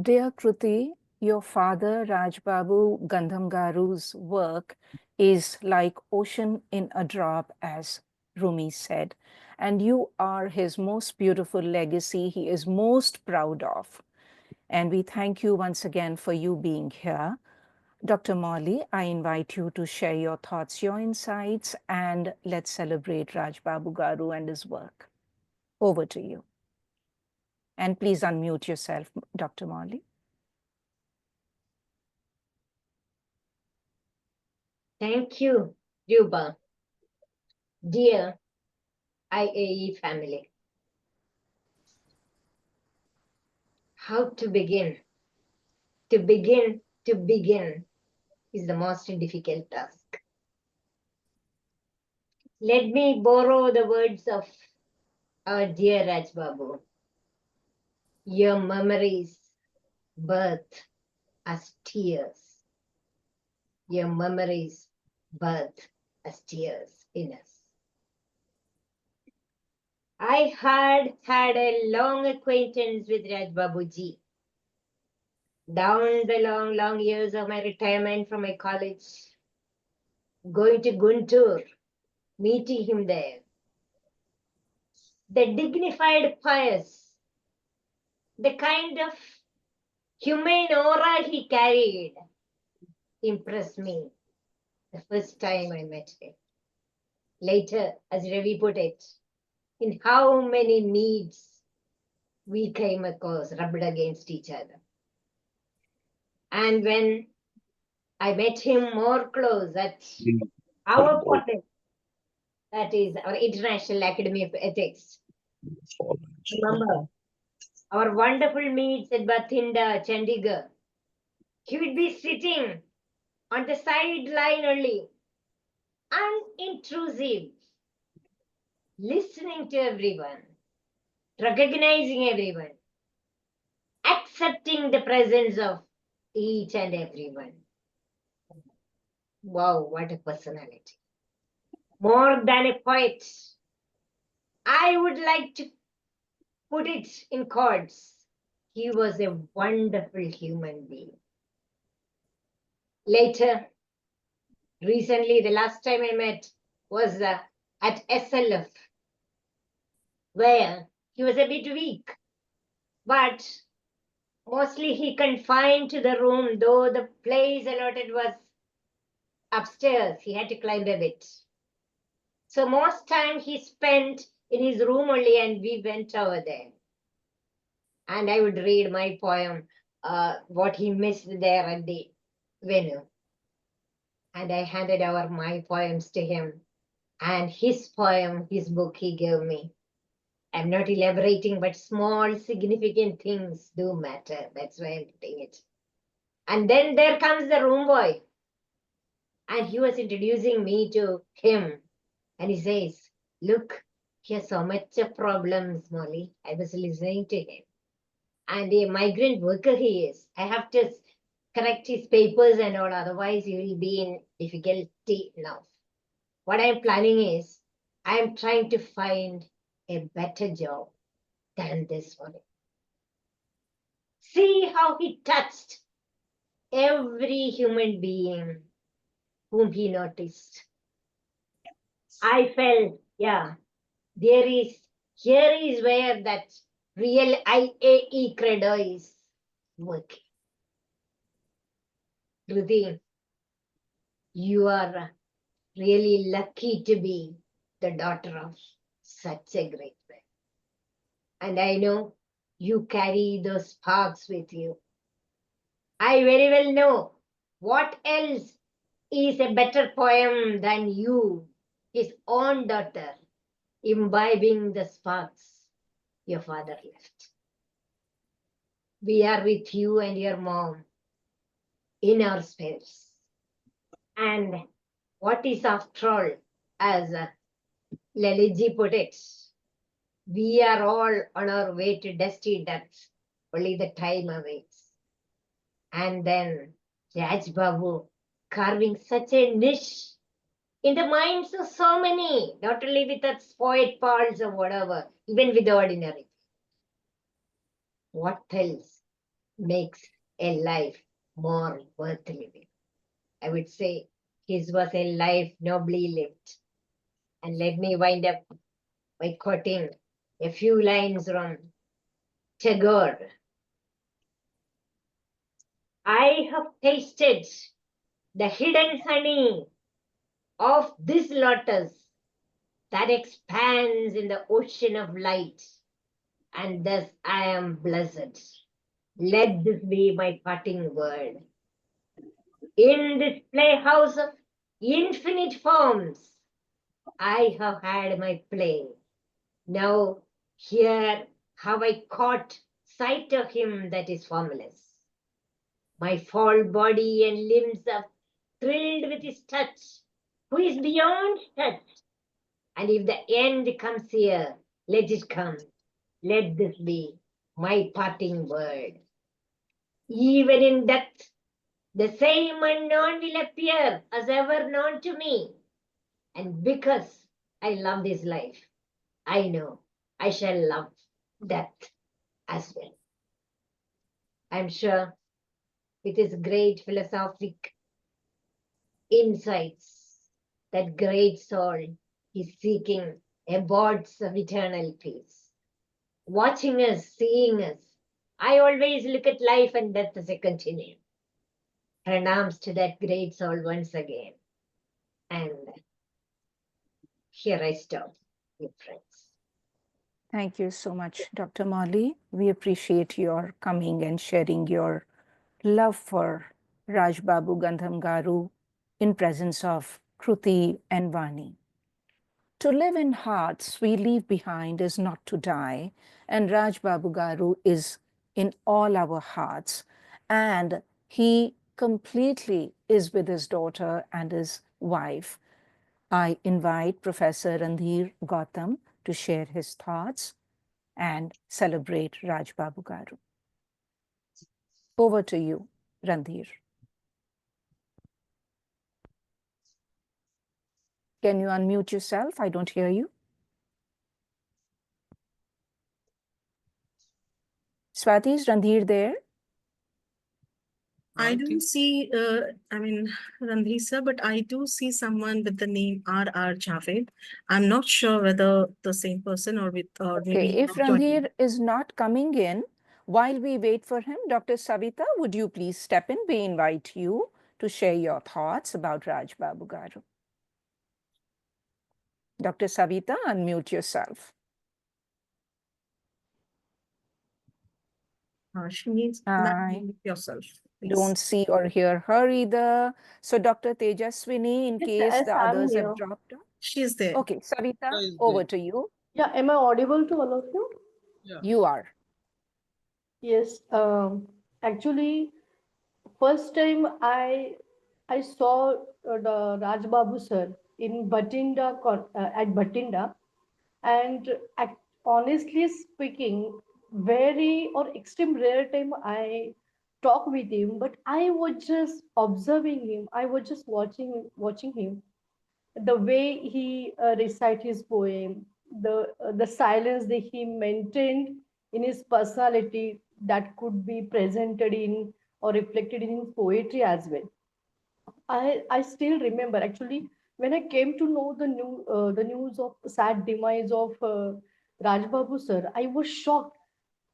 dear Kruti, your father, Raj Babu Gandham Garu's work is like ocean in a drop, as Rumi said. And you are his most beautiful legacy. He is most proud of. And we thank you once again for you being here. Dr. Molly, I invite you to share your thoughts, your insights, and let's celebrate Raj Babu Garu and his work. Over to you. And please unmute yourself, Dr. Molly. Thank you, RUPA. Dear IAE family, how to begin? To begin is the most difficult task. Let me borrow the words of our dear Raj Babu. Your memories birth as tears. Your memories birth as tears in us. I had a long acquaintance with Raj Babuji. Down the long years of my retirement from my college, going to Guntur, meeting him there. The dignified pious, the kind of humane aura he carried impressed me the first time I met him. Later, as Ravi put it, in how many meets we came across, rubbed against each other. And when I met him more close at our portal, that is our International Academy of Ethics. Remember, our wonderful meets at Bathinda, Chandigarh. He would be sitting on the sideline only, unintrusive, listening to everyone, recognizing everyone, accepting the presence of each and everyone. Wow, what a personality. More than a poet, I would like to put it in chords. He was a wonderful human being. Later, recently, the last time I met was at SLF, where he was a bit weak, but mostly he confined to the room, though the place allotted was upstairs. He had to climb a bit. So most time he spent in his room only, and we went over there. And I would read my poem, what he missed there at the Venu. And I handed over my poems to him. And his poem, his book he gave me. I'm not elaborating, but small significant things do matter. That's why I'm putting it. And then there comes the room boy. And he was introducing me to him. And he says, look, he has so much of problems, Molly. I was listening to him. And a migrant worker he is. I have to correct his papers and all, otherwise he will be in difficulty now. What I'm planning is, I'm trying to find a better job than this one. See how he touched every human being whom he noticed. I felt, yeah, here is where that real IAE credo is working. Ruthi, you are really lucky to be the daughter of such a great man. And I know you carry those sparks with you. I very well know what else is a better poem than you, his own daughter, imbibing the sparks your father left. We are with you and your mom in our spirits. And what is after all, as Laliji put it, we are all on our way to dusty death. Only the time awaits. And then Raj Babu carving such a niche in the minds of so many, not only with us poet pals or whatever, even with the ordinary. What else makes a life more worth living? I would say his was a life nobly lived. And let me wind up by quoting a few lines from Tagore. I have tasted the hidden honey of this lotus that expands in the ocean of light, and thus I am blessed. Let this be my parting word. In this playhouse of infinite forms, I have had my play. Now here have I caught sight of him that is formless. My fall body and limbs are thrilled with his touch, who is beyond touch. And if the end comes here, let it come. Let this be my parting word. Even in death, the same unknown will appear as ever known to me. And because I love this life, I know I shall love death as well. I'm sure with his great philosophic insights, that great soul is seeking abodes of eternal peace. Watching us, seeing us, I always look at life and death as a continuum. Pranams to that great soul once again. And here I stop, you friends. Thank you so much, Dr. Molly. We appreciate your coming and sharing your love for Raj Babu Gandham Garu in presence of Kruti and Vani. To live in hearts we leave behind is not to die, and Raj Babu Garu is in all our hearts, and he completely is with his daughter and his wife. I invite Professor Randhir Gautam to share his thoughts and celebrate Raj Babu Garu. Over to you, Randhir. Can you unmute yourself? I don't hear you. Swati, is Randhir there? I do see, Randhir sir, but I do see someone with the name R.R. Javed. I'm not sure whether the same person or with, or Okay, maybe. if Randhir is not coming in, while we wait for him, Dr. Savita, would you please step in? We invite you to share your thoughts about Raj Babu Garu. Dr. Savita, unmute yourself. She needs to unmute yourself. please. Don't see or hear her either. So Dr. Tejaswini, in Yes, case yes, the I'm others have here. dropped off. She's there. Okay, Savita, Is over there. to you. Yeah, am I audible to all of you? Yeah. You are. Yes. Actually, first time I saw the Raj Babu sir in Batinda at Batinda, and honestly speaking, very or extreme rare time I talk with him, but I was just observing him. I was just watching him, the way he recite his poem, the silence that he maintained in his personality that could be presented in or reflected in his poetry as well. I still remember actually when I came to know the news of sad demise of Raj Babu sir, I was shocked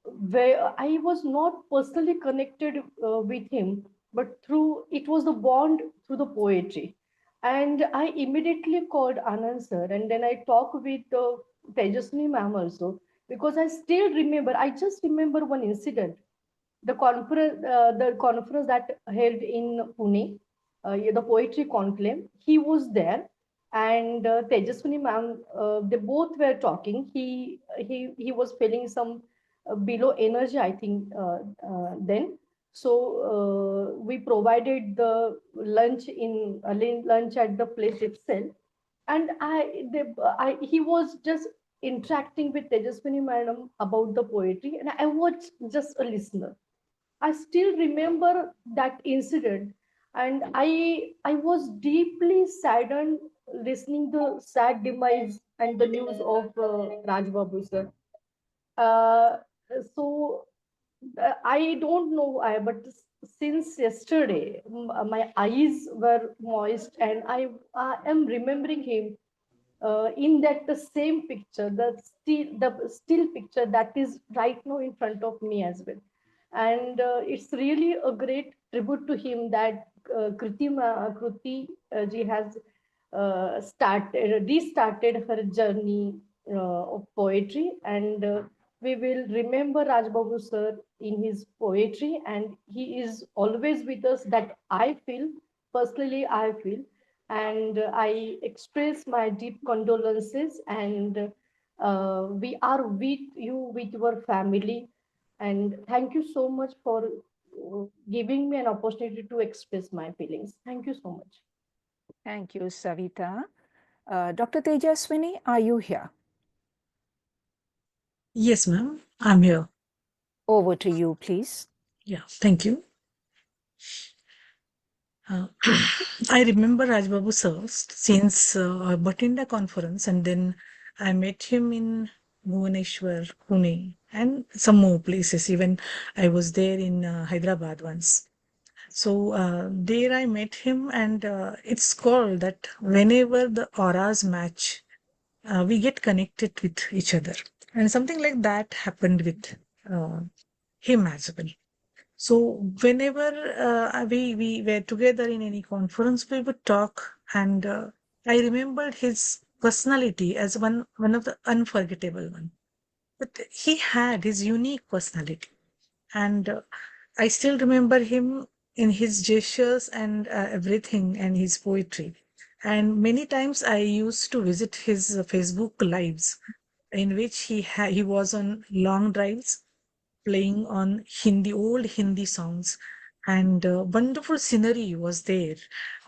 where I was not personally connected with him, but through it was the bond through the poetry. And I immediately called Anand sir, and then I talked with Tejasni ma'am also, because I still remember. I just remember one incident, the conference that held in Pune, the poetry conclave. He was there, and Tejaswini ma'am, they both were talking. He was feeling some below energy, I think, then. So we provided the lunch at the place itself, and he was just interacting with Tejaswini madam about the poetry, and I was just a listener. I still remember that incident, and I was deeply saddened listening the sad demise and the news of Raj Babu sir. Uh, so I don't know, but since yesterday, my eyes were moist, and I am remembering him in that the same picture, the still picture that is right now in front of me as well. And it's really a great tribute to him that Kruti ji has restarted her journey of poetry, and we will remember Raj Babu sir in his poetry, and he is always with us. That I feel personally, I feel, and I express my deep condolences. And we are with you, with your family, and thank you so much for giving me an opportunity to express my feelings. Thank you so much. Thank you, Savita. Dr. Tejaswini, are you here? Yes, ma'am. I'm here. Over to you, please. Yeah, thank you. I remember Raj Babu sir since Bhatinda conference, and then I met him in Bhubaneswar, Pune, and some more places. Even I was there in Hyderabad once. So there I met him, and it's called that whenever the auras match, we get connected with each other, and something like that happened with uh, him as well. So whenever we were together in any conference, we would talk, and I remembered his personality as one of the unforgettable one. But he had his unique personality, and I still remember him in his gestures and everything, and his poetry. And many times I used to visit his Facebook lives, in which he was on long drives playing on old Hindi songs, and wonderful scenery was there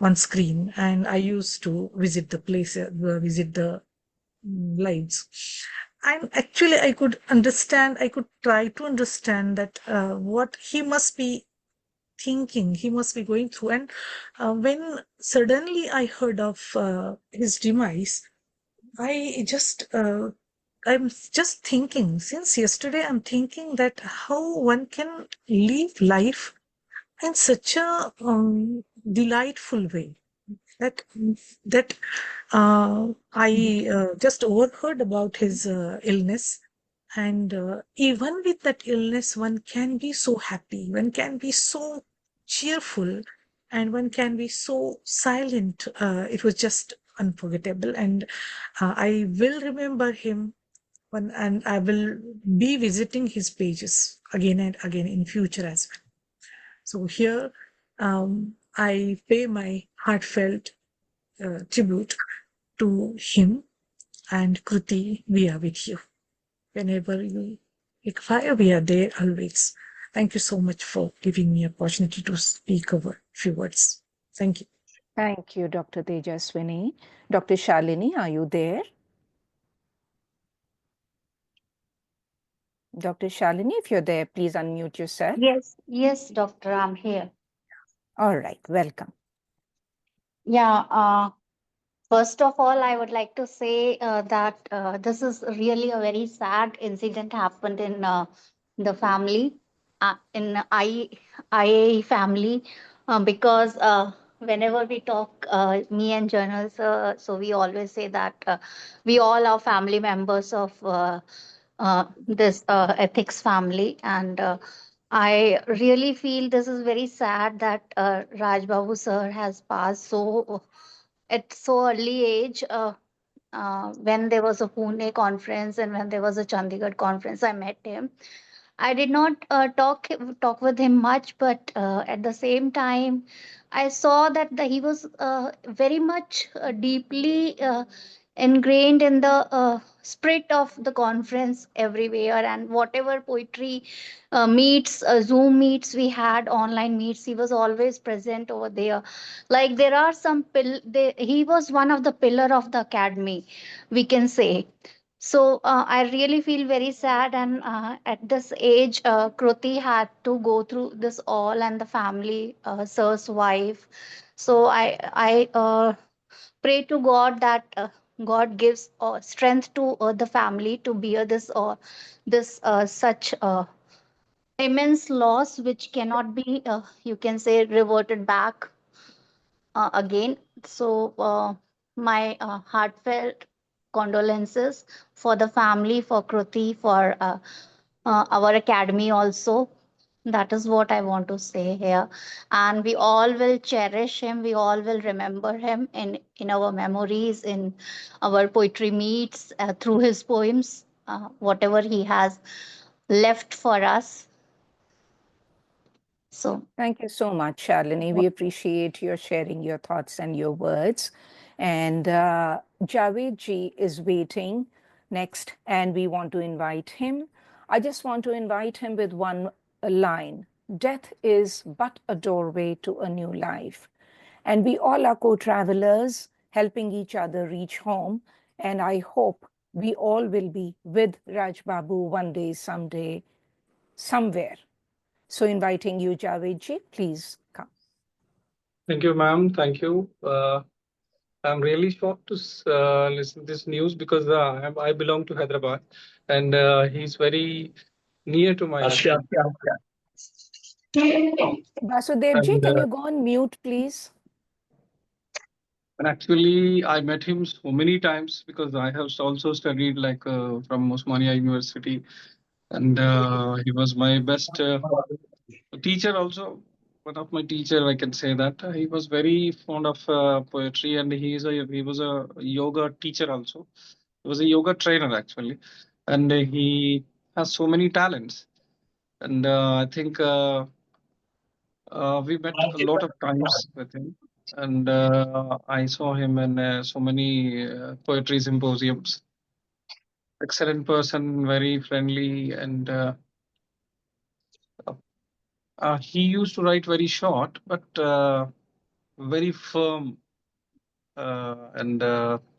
on screen. And I used to visit the place, visit the lives. And actually, I could try to understand that what he must be thinking, he must be going through. And when suddenly I heard of his demise, I just I'm just thinking, since yesterday, I'm thinking that how one can live life in such a delightful way. That that I just overheard about his illness, and even with that illness, one can be so happy, one can be so cheerful, and one can be so silent. It was just unforgettable, and I will remember him and I will be visiting his pages again and again in future as well. So here, I pay my heartfelt tribute to him. And Kruti, we are with you. Whenever you require, we are there always. Thank you so much for giving me opportunity to speak over few words. Thank you. Thank you, Dr. Tejaswini. Dr. Shalini, are you there? Dr. Shalini, if you're there, please unmute yourself. Yes, doctor, I'm here. All right, welcome. Yeah, first of all, I would like to say that this is really a very sad incident happened in the family, in IAE family, because whenever we talk, me and journals, so we always say that we all are family members of this ethics family, and I really feel this is very sad that Raj Babu sir has passed so at so early age. When there was a Pune conference and when there was a Chandigarh conference, I met him. I did not talk with him much, but at the same time, I saw that he was very much deeply ingrained in the spirit of the conference everywhere, and whatever poetry meets, Zoom meets we had, online meets, he was always present over there. Like there are some he was one of the pillar of the academy, we can say. So I really feel very sad, and at this age, Kruti had to go through this all, and the family, sir's wife. So I pray to God that God gives strength to the family to bear this such immense loss, which cannot be, you can say, reverted back again. So my heartfelt condolences for the family, for Kruti, for our academy also. That is what I want to say here. And we all will cherish him. We all will remember him in our memories, in our poetry meets, through his poems, whatever he has left for us. So thank you so much, Shalini. We appreciate your sharing your thoughts and your words. And Javed ji is waiting next, and we want to invite him. I just want to invite him with one line. Death is but a doorway to a new life. And we all are co-travelers, helping each other reach home. And I hope we all will be with Raj Babu one day, someday, somewhere. So inviting you, Javed ji, please come. Thank you, ma'am. Thank you. I'm really shocked to listen to this news because I belong to Hyderabad, and he's very near to my heart. Vasudev ji, can you go on mute, please? And actually, I met him so many times because I have also studied like from Osmania University, and he was my best teacher also. One of my teacher, I can say that he was very fond of poetry, and he was a yoga teacher also. He was a yoga trainer actually, and he has so many talents. And I think we met a lot of times with him, and I saw him in so many poetry symposiums. Excellent person, very friendly, and he used to write very short, but very firm and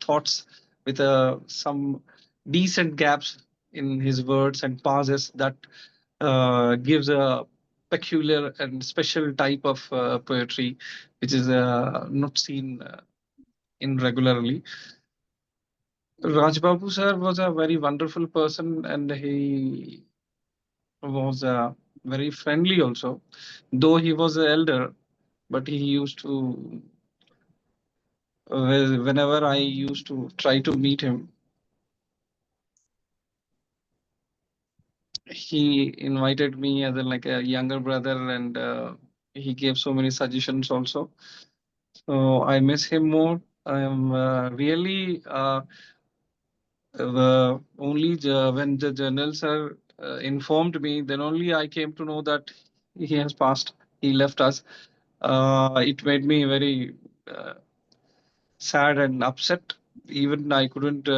thoughts with some decent gaps in his words and pauses that gives a peculiar and special type of poetry, which is not seen in regularly. Raj Babu sir was a very wonderful person, and he was very friendly also. Though he was an elder, but he used to, whenever I used to try to meet him, he invited me as like a younger brother, and he gave so many suggestions also. So I miss him more. I am really only when the journals are informed me, then only I came to know that he has passed. he left us. It made me very sad and upset. Even I couldn't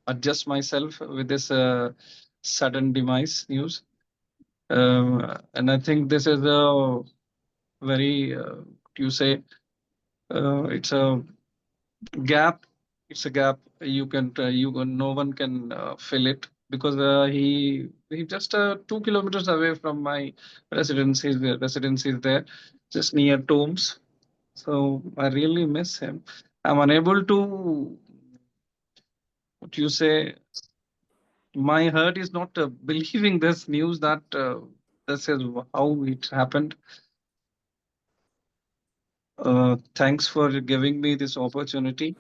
adjust myself with this sudden demise news. And I think this is a very, you say, it's a gap. It's a gap. No one can fill it, because he just 2 kilometers away from my residence. His residence is there, just near Tombs. So I really miss him. I'm unable to, what you say, my heart is not believing this news that this is how it happened. Thanks for giving me this opportunity.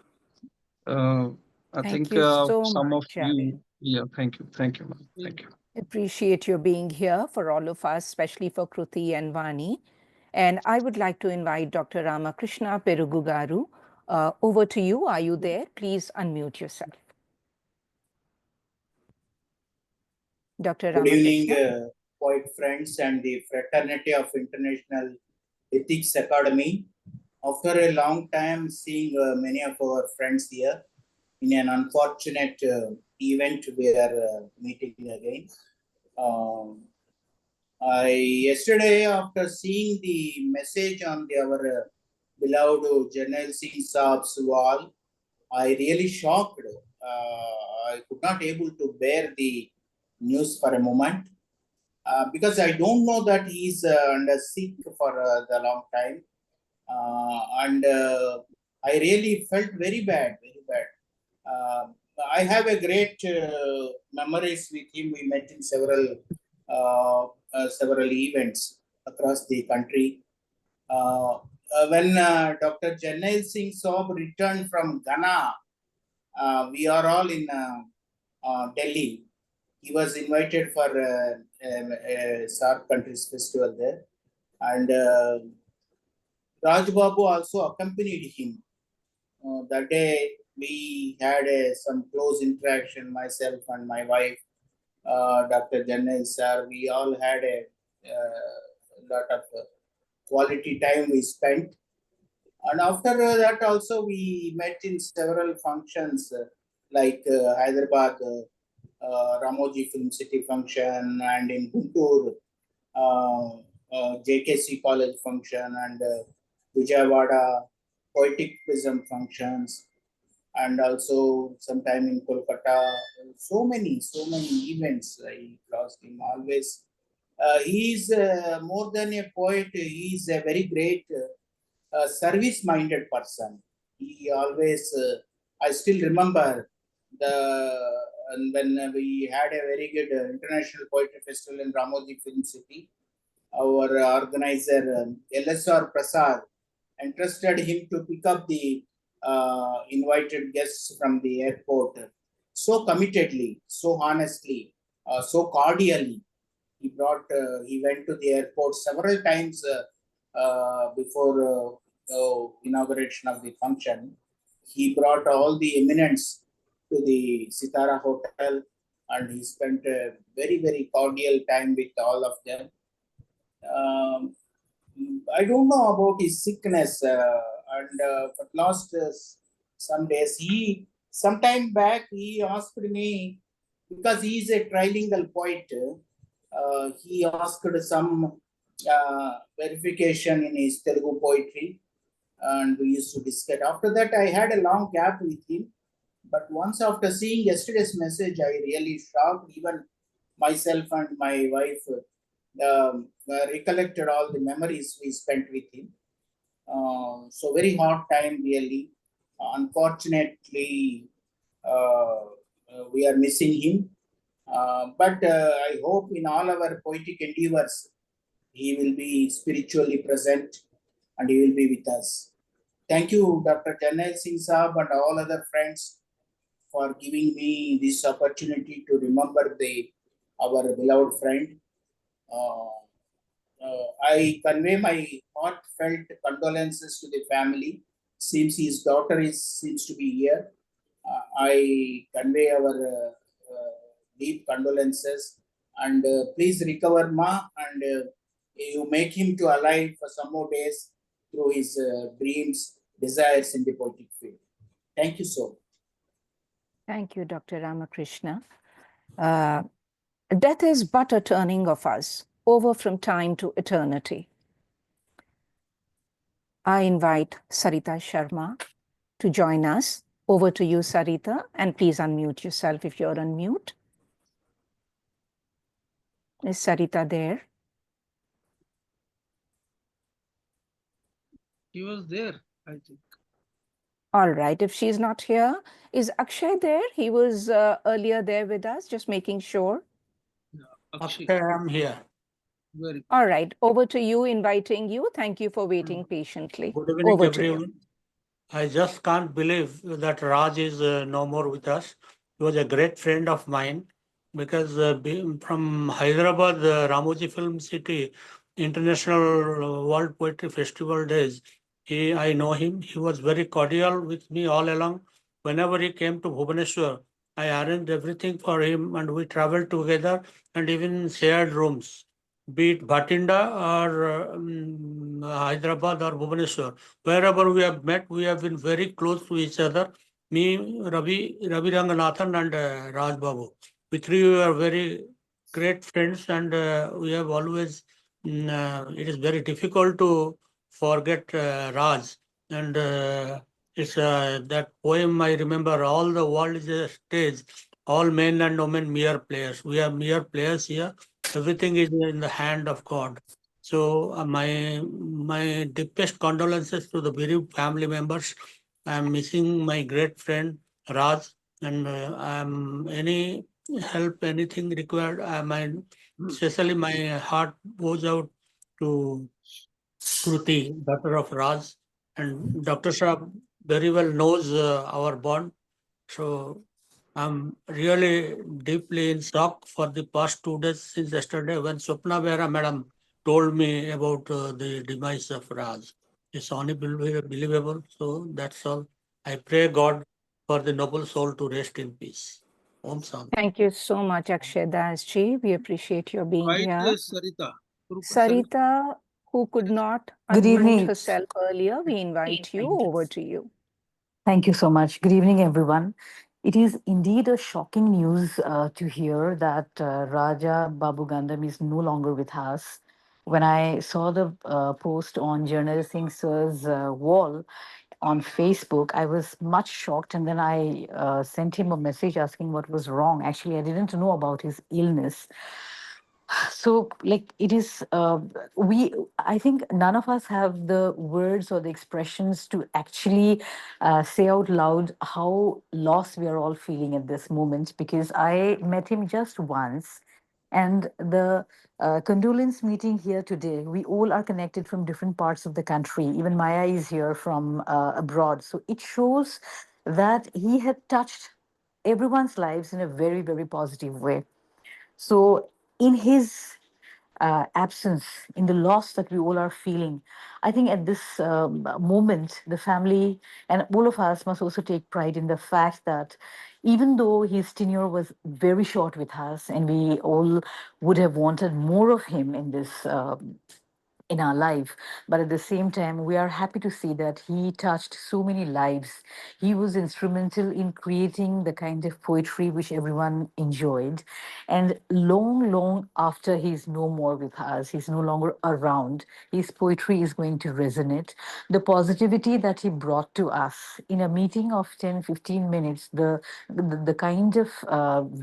I Thank think you so some of much, you, Abhi. thank you, ma'am. Thank you. Appreciate your being here for all of us, especially for Kruti and Vani. And I would like to invite Dr. Ramakrishna Perugugaru. Over to you. Are you there? Please unmute yourself. Dr. Good evening, Ramakrishna. poet friends and the fraternity of International Ethics Academy. After a long time seeing many of our friends here, in an unfortunate event we are meeting again. Yesterday, after seeing the message on our beloved Janelle Singh Saab's wall, I really shocked. I could not able to bear the news for a moment. Because I don't know that he is under sick for the long time, and I really felt very bad, very bad. I have a great memories with him. We met in several events across the country. When Dr. Janelle Singh Saab returned from Ghana, we are all in Delhi. He was invited for a South Countries festival there, and Raj Babu also accompanied him. That day we had some close interaction, myself and my wife, Dr. Janel sir. We all had a lot of quality time we spent. And after that also we met in several functions like Hyderabad Ramoji Film City function, and in Guntur JKC College function, and Vijayawada Poetic Prism functions, and also sometime in Kolkata. So many events I crossed him always. He is more than a poet. He is a very great service-minded person. He always, I still remember when we had a very good International Poetry Festival in Ramoji Film City. Our organizer, LSR Prasad, entrusted him to pick up the invited guests from the airport so committedly, so honestly, so cordially. He went to the airport several times before inauguration of the function. He brought all the eminents to the Sitara Hotel, and he spent a very cordial time with all of them. I don't know about his sickness, and for last some days, sometime back he asked me, because he is a trilingual poet. He asked some verification in his Telugu poetry, and we used to discuss. After that, I had a long gap with him. But once after seeing yesterday's message, I really shocked. Even myself and my wife recollected all the memories we spent with him. So very hard time, really. Unfortunately, we are missing him. But I hope in all our poetic endeavors, he will be spiritually present and he will be with us. Thank you, Dr. Janel Singh Saab and all other friends for giving me this opportunity to remember our beloved friend. I convey my heartfelt condolences to the family. Since his daughter seems to be here, I convey our deep condolences, and please recover, Ma, and you make him to alive for some more days through his dreams, desires in the poetic field. Thank you so much. Thank you, Dr. Ramakrishna. Death is but a turning of us over from time to eternity. I invite Sarita Sharma to join us. Over to you, Sarita, and please unmute yourself if you're on mute. Is Sarita there? He was there, I think. All right. If she's not here, is Akshay there? He was earlier there with us, just making sure. Akshay. I'm here. Very good. All right. Over to you, inviting you. Thank you for waiting patiently. Good evening, Over to everyone. you. I just can't believe that Raj is no more with us. He was a great friend of mine because from Hyderabad, Ramoji Film City, International World Poetry Festival days, I know him. He was very cordial with me all along. Whenever he came to Bhubaneswar, I arranged everything for him and we traveled together and even shared rooms, be it Bhatinda or Hyderabad or Bhubaneswar. Wherever we have met, we have been very close to each other. Me, Ravi Ranganathan and Raj Babu. We three were very great friends and we have always, it is very difficult to forget Raj. And it's that poem I remember, all the world is a stage, all men and women mere players. We are mere players here. Everything is in the hand of God. So my deepest condolences to the bereaved family members. I am missing my great friend Raj, and I'm any help, anything required. Especially my heart goes out to Kruti, daughter of Raj, and Dr. Saab very well knows our bond. So I'm really deeply in shock for the past 2 days since yesterday when Swapna Behra madam told me about the demise of Raj. It's unbelievable. So that's all. I pray God for the noble soul to rest in peace. Om Shanti. Thank you so much, Akshay Das ji. We appreciate your being Right, here. Sarita. Sarita, who could not Good unmute evening. herself earlier, we invite you. Over to you. Thank you so much. Good evening, everyone. It is indeed a shocking news to hear that Raja Babu Gandham is no longer with us. When I saw the post on Journal Singh Sir's wall on Facebook, I was much shocked. And then I sent him a message asking what was wrong. Actually, I didn't know about his illness. So like it is we I think none of us have the words or the expressions to actually say out loud how lost we are all feeling at this moment, because I met him just once. And the condolence meeting here today, we all are connected from different parts of the country. Even Maya is here from abroad, so it shows that he had touched everyone's lives in a very, very positive way. So, in his absence, in the loss that we all are feeling, I think at this moment, the family and all of us must also take pride in the fact that even though his tenure was very short with us, and we all would have wanted more of him in this in our life, but at the same time we are happy to see that he touched so many lives. He was instrumental in creating the kind of poetry which everyone enjoyed, and long after he's no more with us, he's no longer around, his poetry is going to resonate. The positivity that he brought to us in a meeting of 10-15 minutes, the kind of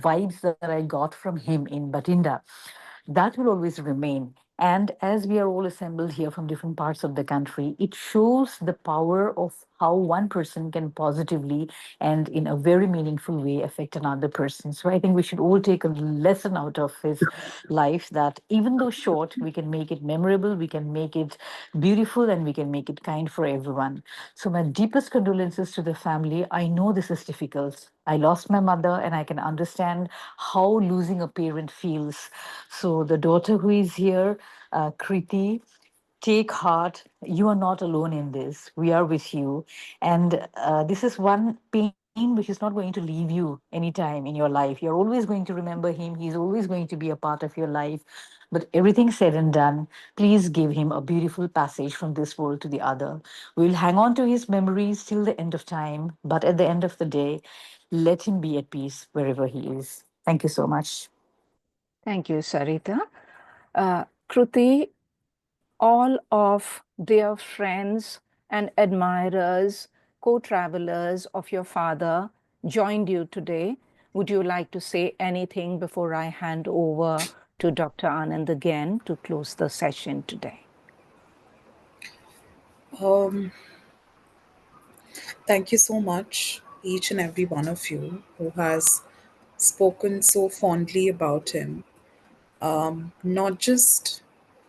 vibes that I got from him in Batinda, that will always remain. And as we are all assembled here from different parts of the country, it shows the power of how one person can positively and in a very meaningful way affect another person. So I think we should all take a lesson out of his life, that even though short, we can make it memorable, we can make it beautiful, and we can make it kind for everyone. So my deepest condolences to the family. I know this is difficult. I lost my mother, and I can understand how losing a parent feels. So the daughter who is here, Kriti, take heart. You are not alone in this. We are with you. And this is one pain but he's not going to leave you anytime in your life. You're always going to remember him. He's always going to be a part of your life. But everything said and done, please give him a beautiful passage from this world to the other. We'll hang on to his memories till the end of time. But at the end of the day, let him be at peace wherever he is. Thank you so much. Thank you, Sarita. Kruti, all of dear friends and admirers, co-travelers of your father joined you today. Would you like to say anything before I hand over to Dr. Anand again to close the session today? Thank you so much, each and every one of you who has spoken so fondly about him, not just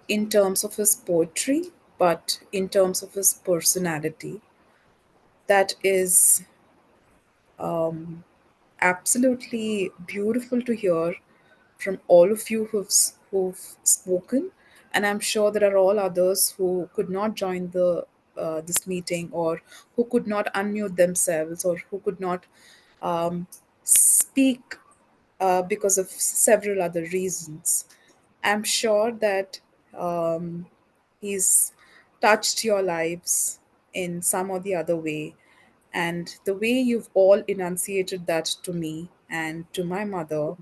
in terms of his poetry, but in terms of his personality. That is absolutely beautiful to hear from all of you who've spoken, and I'm sure there are all others who could not join the this meeting, or who could not unmute themselves, or who could not speak because of several other reasons. I'm sure that he's touched your lives in some or the other way. And the way you've all enunciated that to me and to my mother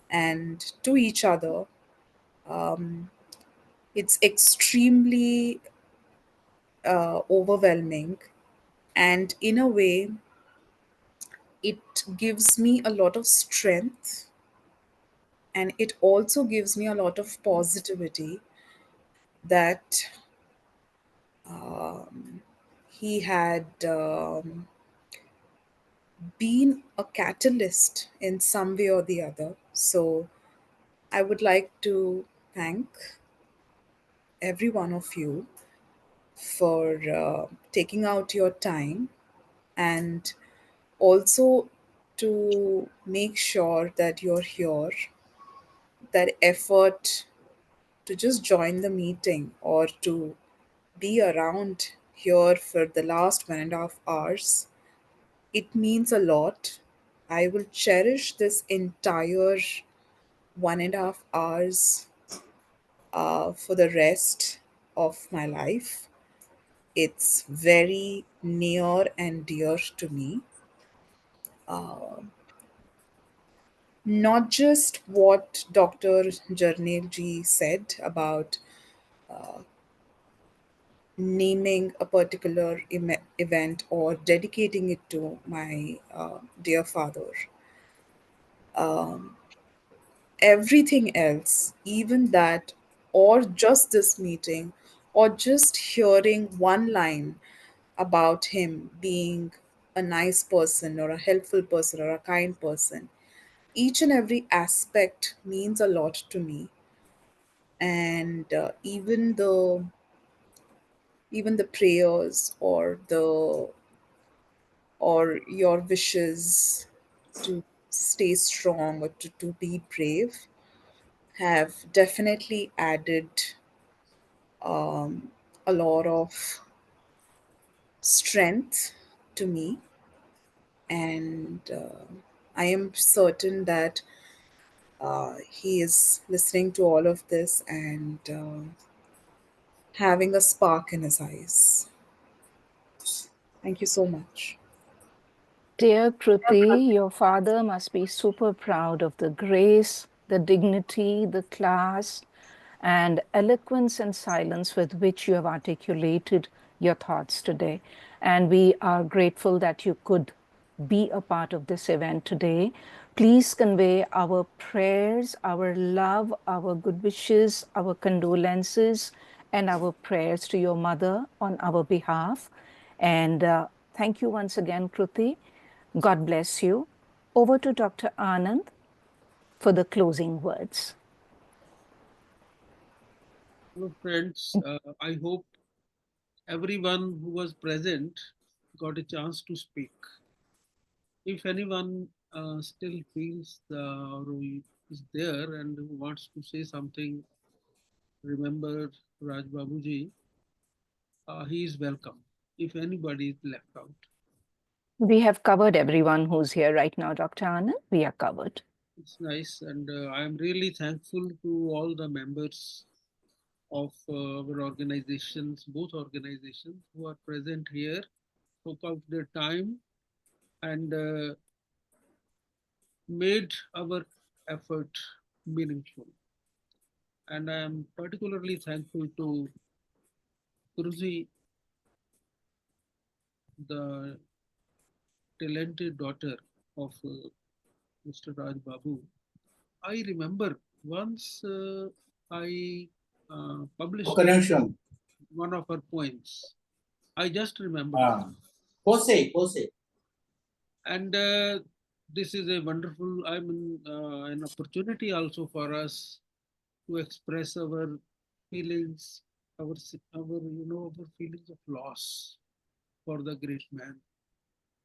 and to each other, it's extremely overwhelming. And in a way, it gives me a lot of strength, and it also gives me a lot of positivity that he had been a catalyst in some way or the other. So I would like to thank every one of you for taking out your time, and also to make sure that you're here, that effort to just join the meeting or to be around here for the last 1.5 hours. It means a lot. I will cherish this entire 1.5 hours for the rest of my life. It's very near and dear to me. Not just what Dr. Jarnail ji said about naming a particular event or dedicating it to my dear father. Everything else, even that, or just this meeting, or just hearing one line about him being a nice person or a helpful person or a kind person, each and every aspect means a lot to me. And even the prayers or your wishes to stay strong or to be brave have definitely added a lot of strength to me. And I am certain that he is listening to all of this and having a spark in his eyes. Thank you so much. Dear Kruti, your father must be super proud of the grace, the dignity, the class, and eloquence and silence with which you have articulated your thoughts today. And we are grateful that you could be a part of this event today. Please convey our prayers, our love, our good wishes, our condolences, and our prayers to your mother on our behalf. And thank you once again, Kruti. God bless you. Over to Dr. Anand for the closing words. Hello, friends. I hope everyone who was present got a chance to speak. If anyone still feels or is there and who wants to say something, remember Raj Babuji, he is welcome. If anybody is left out. We have covered everyone who's here right now, Dr. Anand. We are covered. It's nice, and I am really thankful to all the members of our organizations, both organizations who are present here, took out their time and made our effort meaningful. And I am particularly thankful to Kurzi, the talented daughter of Mr. Raj Babu. I remember once I published one of her poems. I just remember. Pose. And this is a wonderful, I mean, an opportunity also for us to express our feelings, our feelings of loss for the great man.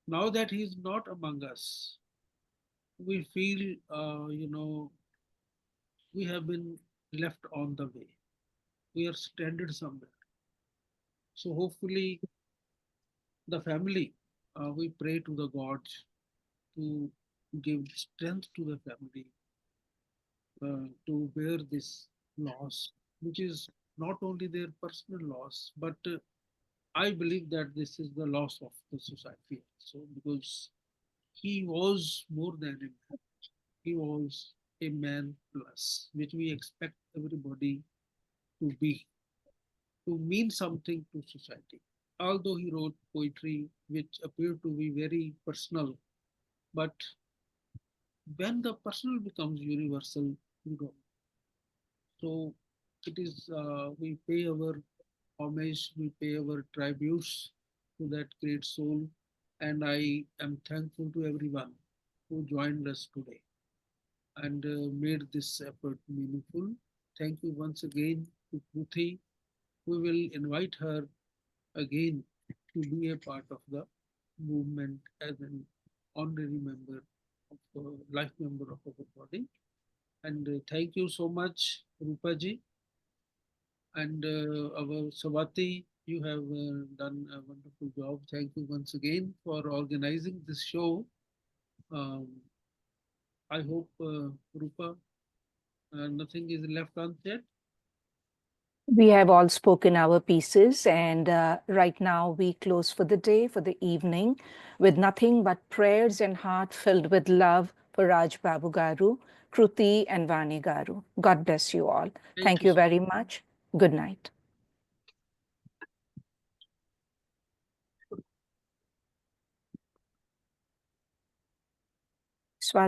Now that he is not among us, we feel, we have been left on the way. We are stranded somewhere. So hopefully, the family, we pray to the gods to give strength to the family to bear this loss, which is not only their personal loss, but I believe that this is the loss of the society also, because he was more than a man. He was a man plus, which we expect everybody to be, to mean something to society. Although he wrote poetry which appeared to be very personal, but when the personal becomes universal, you know, so it is, we pay our homage, we pay our tributes to that great soul. And I am thankful to everyone who joined us today and made this effort meaningful. Thank you once again to Kruti. We will invite her again to be a part of the movement as an honorary member of life member of our body. And thank you so much, Rupa ji. And our Savati, you have done a wonderful job. Thank you once again for organizing this show. Um, I hope, Rupa, nothing is left unsaid. We have all spoken our pieces, and right now we close for the day, for the evening, with nothing but prayers and heart filled with love for Raj Babu Garu, Kruti, and Vani Garu. God bless you all. Thank you very much. Good night. Swati.